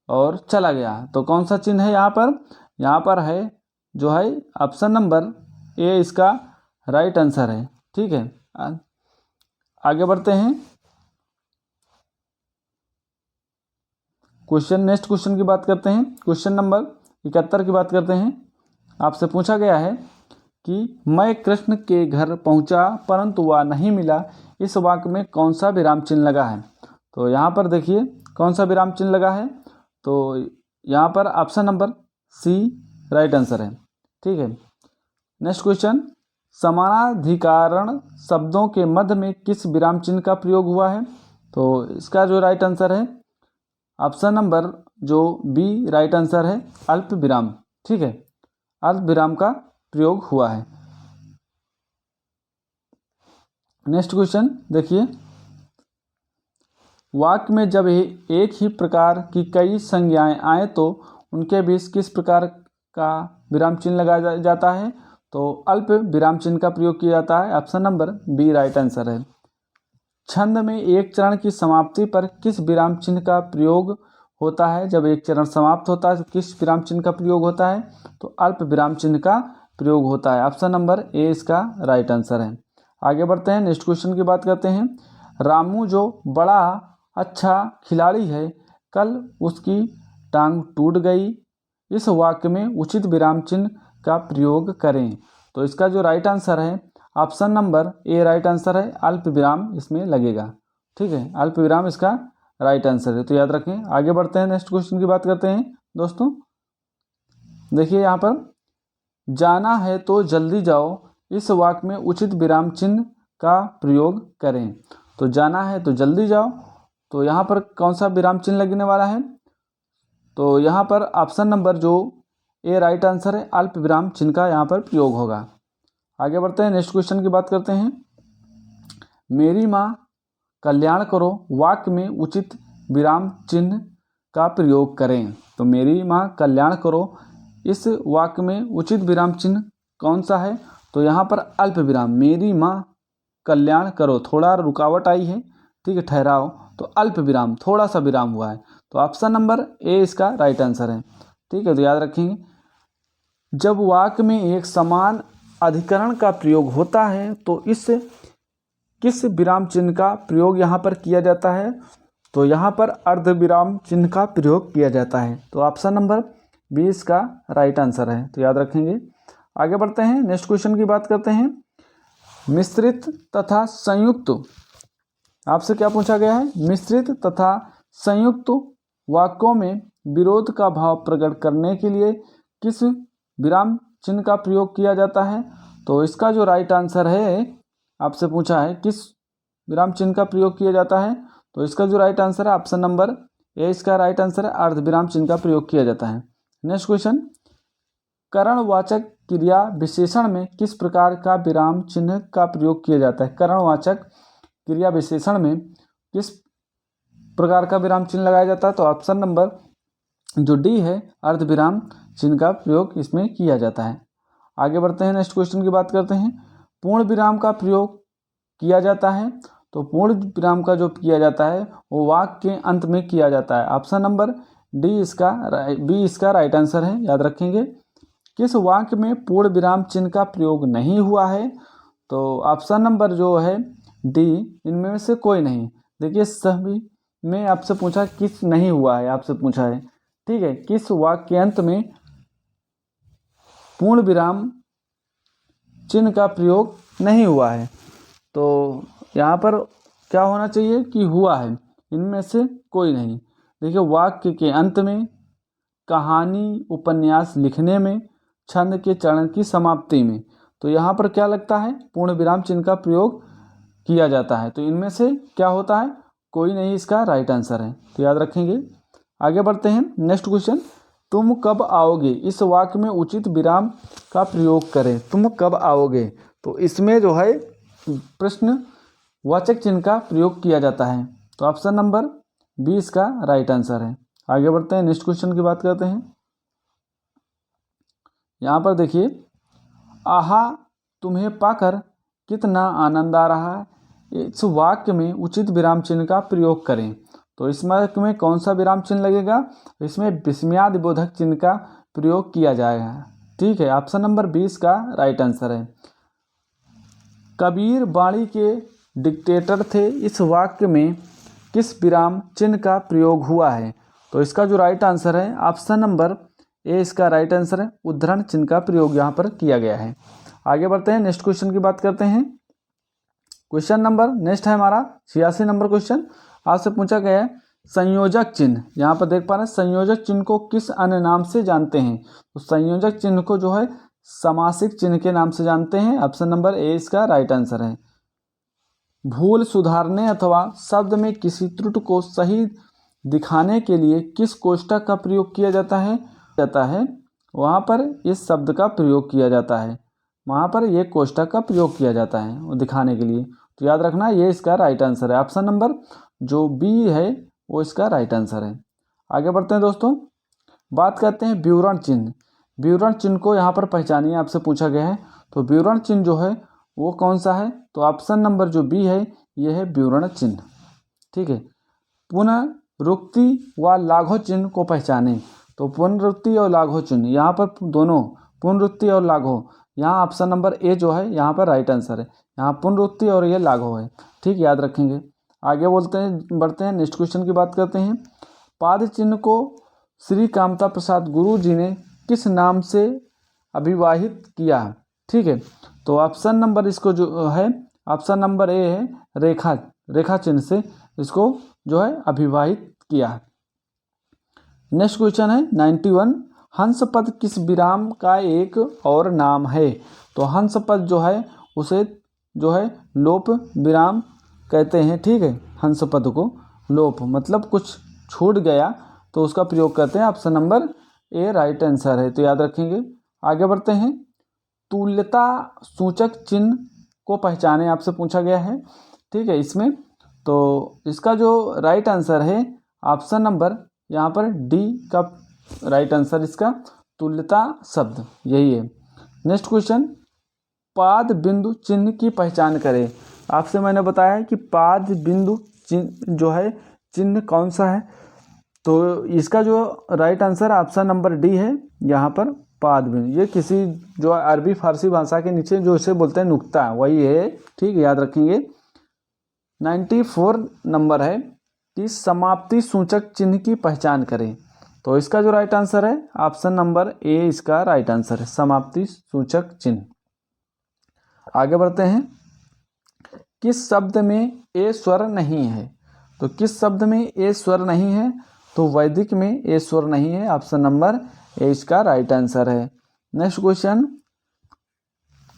और चला गया, तो कौन सा चिन्ह है यहाँ पर? यहाँ पर है जो है ऑप्शन नंबर ए इसका राइट आंसर है। ठीक है, आगे बढ़ते हैं, क्वेश्चन नेक्स्ट क्वेश्चन की बात करते हैं। क्वेश्चन नंबर 71 की बात करते हैं। आपसे पूछा गया है कि मैं कृष्ण के घर पहुंचा परंतु वह नहीं मिला। इस वाक्य में कौन सा विराम चिन्ह लगा है? तो यहाँ पर देखिए कौन सा विराम चिन्ह लगा है। तो यहाँ पर option number c right answer है। ठीक है, नेक्स्ट क्वेश्चन, समानाधिकारण शब्दों के मध्य में किस विराम चिन्ह का प्रयोग हुआ है? तो इसका जो राइट आंसर है ऑप्शन नंबर जो बी राइट आंसर है, अल्प विराम। ठीक है, अल्प विराम का प्रयोग हुआ है। नेक्स्ट क्वेश्चन देखिए, वाक्य में जब एक ही प्रकार की कई संज्ञाएं आए तो उनके बीच किस प्रकार का विराम चिन्ह लगाया जाता है? तो अल्प विराम चिन्ह का प्रयोग किया जाता है। Option number b right answer है। छंद में एक चरण की समाप्ति पर किस विराम चिन्ह का प्रयोग होता है? जब एक चरण समाप्त होता है तो किस विराम चिन्ह का प्रयोग होता है? तो अल्प विराम चिन्ह का प्रयोग होता है। ऑप्शन नंबर ए इसका राइट आंसर है। आगे बढ़ते हैं, नेक्स्ट क्वेश्चन की बात करते हैं। रामू जो बड़ा अच्छा खिलाड़ी है, कल उसकी टांग टूट गई। इस वाक्य में उचित विराम चिन्ह का प्रयोग करें। तो इसका जो राइट आंसर है option number A right answer है, अल्प विराम इसमें लगेगा। ठीक है, अल्प विराम इसका राइट आंसर है। तो याद रखें। आगे बढ़ते हैं, नेक्स्ट क्वेश्चन की बात करते हैं दोस्तों। देखिए यहाँ पर जाना है तो जल्दी जाओ, इस वाक्य में उचित विराम चिन्ह का प्रयोग करें। तो जाना है तो जल्दी जाओ, तो यहाँ पर कौन सा विराम चिन्ह लगने वाला है? तो यहाँ पर ऑप्शन नंबर जो ए राइट आंसर है, अल्प विराम चिन्ह का यहाँ पर प्रयोग होगा। आगे बढ़ते हैं, नेक्स्ट क्वेश्चन की बात करते हैं। मेरी माँ कल्याण करो, वाक्य में उचित विराम चिन्ह का प्रयोग करें। तो मेरी माँ कल्याण करो, इस वाक्य में उचित विराम चिन्ह कौन सा है? तो यहाँ पर अल्प विराम, मेरी माँ कल्याण करो, थोड़ा रुकावट आई है, ठीक है, ठहराओ, तो अल्प विराम थोड़ा सा विराम हुआ है, तो ऑप्शन नंबर ए इसका राइट आंसर है। ठीक है, तो याद रखेंगे जब वाक्य में एक समान अधिकरण का प्रयोग होता है तो इस किस विराम चिन्ह का प्रयोग यहाँ पर किया जाता है, तो यहाँ पर अर्ध विराम चिन्ह का प्रयोग किया जाता है। तो ऑप्शन नंबर 20 का राइट आंसर है, तो याद रखेंगे। आगे बढ़ते हैं, नेक्स्ट क्वेश्चन की बात करते हैं। मिश्रित तथा संयुक्त, आपसे क्या पूछा गया है, मिश्रित तथा संयुक्त वाक्यों में विरोध का भाव प्रकट करने के लिए किस विराम चिन्ह का प्रयोग किया जाता है। तो इसका जो राइट आंसर है, आपसे पूछा है किस विराम चिन्ह का प्रयोग किया जाता है, तो इसका जो राइट आंसर है ऑप्शन नंबर ए इसका राइट आंसर है, अर्ध विराम चिन्ह का प्रयोग किया जाता है। नेक्स्ट क्वेश्चन, करणवाचक क्रिया विशेषण में किस प्रकार का विराम चिन्ह का प्रयोग किया जाता है। करणवाचक क्रिया विशेषण में किस प्रकार का विराम चिन्ह लगाया जाता है, तो ऑप्शन नंबर जो डी है, अर्ध विराम चिन्ह का प्रयोग इसमें किया जाता है। आगे बढ़ते हैं, नेक्स्ट क्वेश्चन की बात करते हैं। पूर्ण विराम का प्रयोग किया जाता है, तो पूर्ण विराम का जो किया जाता है वो वाक्य के अंत में किया जाता है। ऑप्शन नंबर बी इसका राइट आंसर है, याद रखेंगे। किस वाक्य में पूर्ण विराम चिन्ह का प्रयोग नहीं हुआ है, तो ऑप्शन नंबर जो है डी, इनमें से कोई नहीं। देखिए सभी में आपसे पूछा किस नहीं हुआ है, आपसे पूछा है, ठीक है, किस वाक्य के अंत में पूर्ण विराम चिन्ह का प्रयोग नहीं हुआ है, तो यहाँ पर क्या होना चाहिए कि हुआ है, इनमें से कोई नहीं। देखिए वाक्य के अंत में, कहानी उपन्यास लिखने में, छंद के चरण की समाप्ति में, तो यहाँ पर क्या लगता है, पूर्ण विराम चिन्ह का प्रयोग किया जाता है। तो इनमें से क्या होता है, कोई नहीं इसका राइट आंसर है, तो याद रखेंगे। आगे बढ़ते हैं, नेक्स्ट क्वेश्चन, तुम कब आओगे, इस वाक्य में उचित विराम का प्रयोग करें। तुम कब आओगे, तो इसमें जो है प्रश्नवाचक चिन्ह का प्रयोग किया जाता है, तो ऑप्शन नंबर 20 का राइट आंसर है। आगे बढ़ते हैं, नेक्स्ट क्वेश्चन की बात करते हैं। यहाँ पर देखिए, आहा तुम्हें पाकर कितना आनंद आ रहा है, इस वाक्य में उचित विराम चिन्ह का प्रयोग करें। तो इस वाक्य में कौन सा विराम चिन्ह लगेगा, इसमें विस्मयादि बोधक चिन्ह का प्रयोग किया जाएगा। ठीक है, ऑप्शन नंबर 20 का राइट आंसर है। कबीर वाणी के डिक्टेटर थे, इस वाक्य में किस विराम चिन्ह का प्रयोग हुआ है, तो इसका जो राइट आंसर है ऑप्शन नंबर ए इसका राइट आंसर है, उद्धरण चिन्ह का प्रयोग यहाँ पर किया गया है। आगे बढ़ते हैं, नेक्स्ट क्वेश्चन की बात करते हैं। क्वेश्चन नंबर नेक्स्ट है हमारा 86 नंबर क्वेश्चन, आपसे पूछा गया है संयोजक चिन्ह। यहाँ पर देख पा रहे हैं, संयोजक चिन्ह को किस अन्य नाम से जानते हैं, तो संयोजक चिन्ह को जो है समासिक चिन्ह के नाम से जानते हैं। ऑप्शन नंबर ए इसका राइट आंसर है। भूल सुधारने अथवा शब्द में किसी त्रुटि को सही दिखाने के लिए किस कोष्ठक का प्रयोग किया जाता है, वहाँ पर इस शब्द का प्रयोग किया जाता है, वहाँ पर ये कोष्ठक का प्रयोग किया जाता है वो दिखाने के लिए। तो याद रखना ये इसका राइट आंसर है, ऑप्शन नंबर जो बी है वो इसका राइट आंसर है। आगे बढ़ते हैं दोस्तों, बात करते हैं विवरण चिन्ह। विवरण चिन्ह को यहाँ पर पहचानिए, आपसे पूछा गया है। तो विवरण चिन्ह जो है वो कौन सा है, तो ऑप्शन नंबर जो बी है ये है विवरण चिन्ह। ठीक है, पुनरुक्ति व लाघव चिन्ह को पहचानें। तो पुनरुक्ति और लाघव चिन्ह, यहाँ पर दोनों पुनरुक्ति और लाघव, यहाँ ऑप्शन नंबर ए जो है यहाँ पर राइट आंसर है। यहाँ पुनरुक्ति और ये लाघव है, ठीक, याद रखेंगे। आगे बढ़ते हैं, नेक्स्ट क्वेश्चन की बात करते हैं। पाद चिन्ह को श्री कामता प्रसाद गुरु जी ने किस नाम से अभिवाहित किया। ठीक है, तो ऑप्शन नंबर इसको जो है ऑप्शन नंबर ए है, रेखा चिन्ह से इसको जो है अभिवाहित किया। नेक्स्ट क्वेश्चन है 91, हंस पद किस विराम का एक और नाम है। तो हंस पद जो है उसे जो है लोप विराम कहते हैं। ठीक है, हंस पद को लोप मतलब कुछ छूट गया तो उसका प्रयोग करते हैं। Option number A right answer है, तो याद रखेंगे। आगे बढ़ते हैं, तुल्यता सूचक चिन्ह को पहचाने, आपसे पूछा गया है। ठीक है, इसमें तो इसका जो राइट आंसर है ऑप्शन नंबर यहाँ पर डी का राइट आंसर, इसका तुल्यता शब्द यही है। नेक्स्ट क्वेश्चन, पाद बिंदु चिन्ह की पहचान करें। आपसे मैंने बताया है कि पाद बिंदु चिन्ह जो है चिन्ह कौन सा है, तो इसका जो right answer option number D है, यहाँ पर पाद बिंदु। ये किसी जो अरबी फारसी भाषा के नीचे जो इसे बोलते हैं नुक्ता, वही है, ठीक है, याद रखेंगे। 94 नंबर है कि समाप्ति सूचक चिन्ह की पहचान करें। तो इसका जो राइट आंसर है ऑप्शन नंबर ए इसका राइट आंसर है, समाप्ति सूचक चिन्ह। आगे बढ़ते हैं। किस शब्द में ए स्वर नहीं है? तो किस शब्द में ए स्वर नहीं है? तो वैदिक में ए स्वर नहीं है, ऑप्शन नंबर ए इसका राइट आंसर है। नेक्स्ट क्वेश्चन,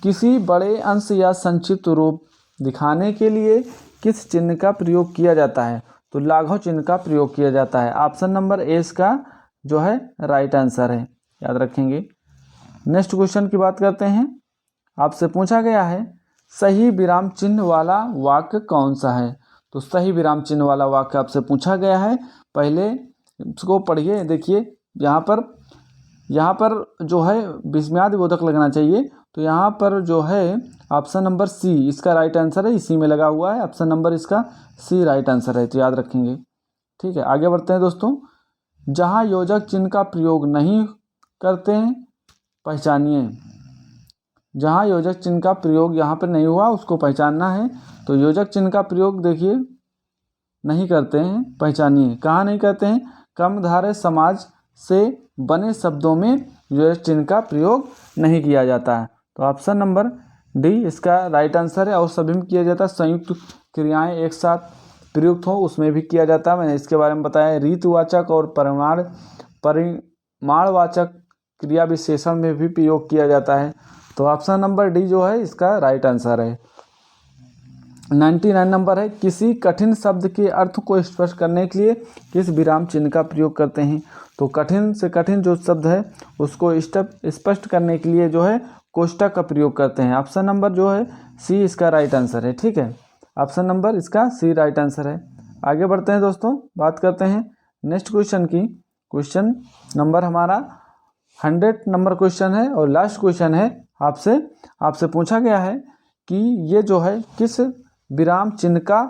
किसी बड़े अंश या संक्षिप्त रूप दिखाने के लिए किस चिन्ह का प्रयोग किया जाता है? तो लाघव चिन्ह का प्रयोग किया जाता है, ऑप्शन नंबर ए इसका जो है राइट आंसर है, याद रखेंगे। नेक्स्ट क्वेश्चन की बात करते हैं। आपसे पूछा गया है सही विराम चिन्ह वाला वाक्य कौन सा है? तो सही विराम चिन्ह वाला वाक्य आपसे पूछा गया है, पहले इसको पढ़िए। देखिए यहाँ पर जो है विस्मयादि बोधक लगना चाहिए, तो यहाँ पर जो है ऑप्शन नंबर सी इसका राइट आंसर है, इसी में लगा हुआ है, ऑप्शन नंबर इसका सी राइट आंसर है, तो याद रखेंगे। ठीक है, आगे बढ़ते हैं दोस्तों। जहाँ योजक चिन्ह का प्रयोग नहीं करते हैं पहचानिए। जहाँ योजक चिन्ह का प्रयोग यहाँ पर नहीं हुआ उसको पहचानना है। तो योजक चिन्ह का प्रयोग देखिए नहीं करते हैं, पहचानिए। कहाँ नहीं करते हैं? कर्मधारय समाज से बने शब्दों में योजक चिन्ह का प्रयोग नहीं किया जाता है, तो ऑप्शन नंबर डी इसका राइट आंसर है। और सभी में किया जाता है, संयुक्त क्रियाएं एक साथ प्रयुक्त हो उसमें भी किया जाता है, मैंने इसके बारे में बताया। रीतवाचक और परिमाणवाचक क्रिया विशेषण में भी प्रयोग किया जाता है, तो ऑप्शन नंबर डी जो है इसका राइट आंसर है। 99 नंबर है, किसी कठिन शब्द के अर्थ को स्पष्ट करने के लिए किस विराम चिन्ह का प्रयोग करते हैं? तो कठिन से कठिन जो शब्द है उसको स्पष्ट करने के लिए जो है कोष्टक का प्रयोग करते हैं, ऑप्शन नंबर जो है सी इसका राइट आंसर है। ठीक है, ऑप्शन नंबर इसका सी राइट आंसर है। आगे बढ़ते हैं दोस्तों, बात करते हैं नेक्स्ट क्वेश्चन की। क्वेश्चन नंबर हमारा 100 नंबर क्वेश्चन है और लास्ट क्वेश्चन है। आपसे पूछा गया है कि ये जो है किस विराम चिन्ह का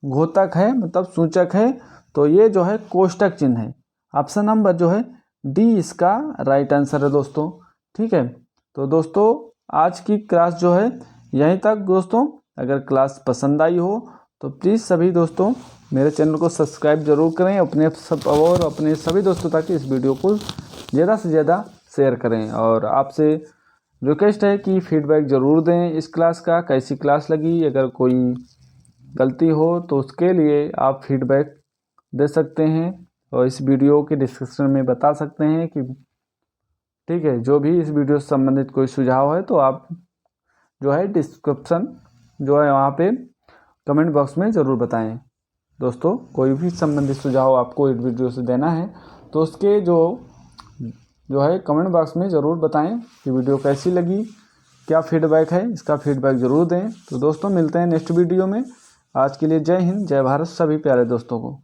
घोतक है, मतलब सूचक है? तो ये जो है कोष्टक चिन्ह है, ऑप्शन नंबर जो है डी इसका राइट आंसर है दोस्तों। ठीक है, तो दोस्तों आज की क्लास जो है यहीं तक दोस्तों। अगर क्लास पसंद आई हो तो प्लीज़ सभी दोस्तों मेरे चैनल को सब्सक्राइब जरूर करें, अपने सभी दोस्तों तक इस वीडियो को ज़्यादा से ज़्यादा शेयर करें। और आपसे रिक्वेस्ट है कि फीडबैक ज़रूर दें इस क्लास का, कैसी क्लास लगी। अगर कोई गलती हो तो उसके लिए आप फीडबैक दे सकते हैं और इस वीडियो के डिस्क्रिप्शन में बता सकते हैं कि ठीक है, जो भी इस वीडियो से संबंधित कोई सुझाव है तो आप जो है डिस्क्रिप्शन जो है वहाँ पे कमेंट बॉक्स में ज़रूर बताएं। दोस्तों कोई भी संबंधित सुझाव आपको इस वीडियो से देना है तो उसके जो है कमेंट बॉक्स में ज़रूर बताएं कि वीडियो कैसी लगी, क्या फीडबैक है, इसका फीडबैक ज़रूर दें। तो दोस्तों मिलते हैं नेक्स्ट वीडियो में। आज के लिए जय हिंद, जय भारत सभी प्यारे दोस्तों को।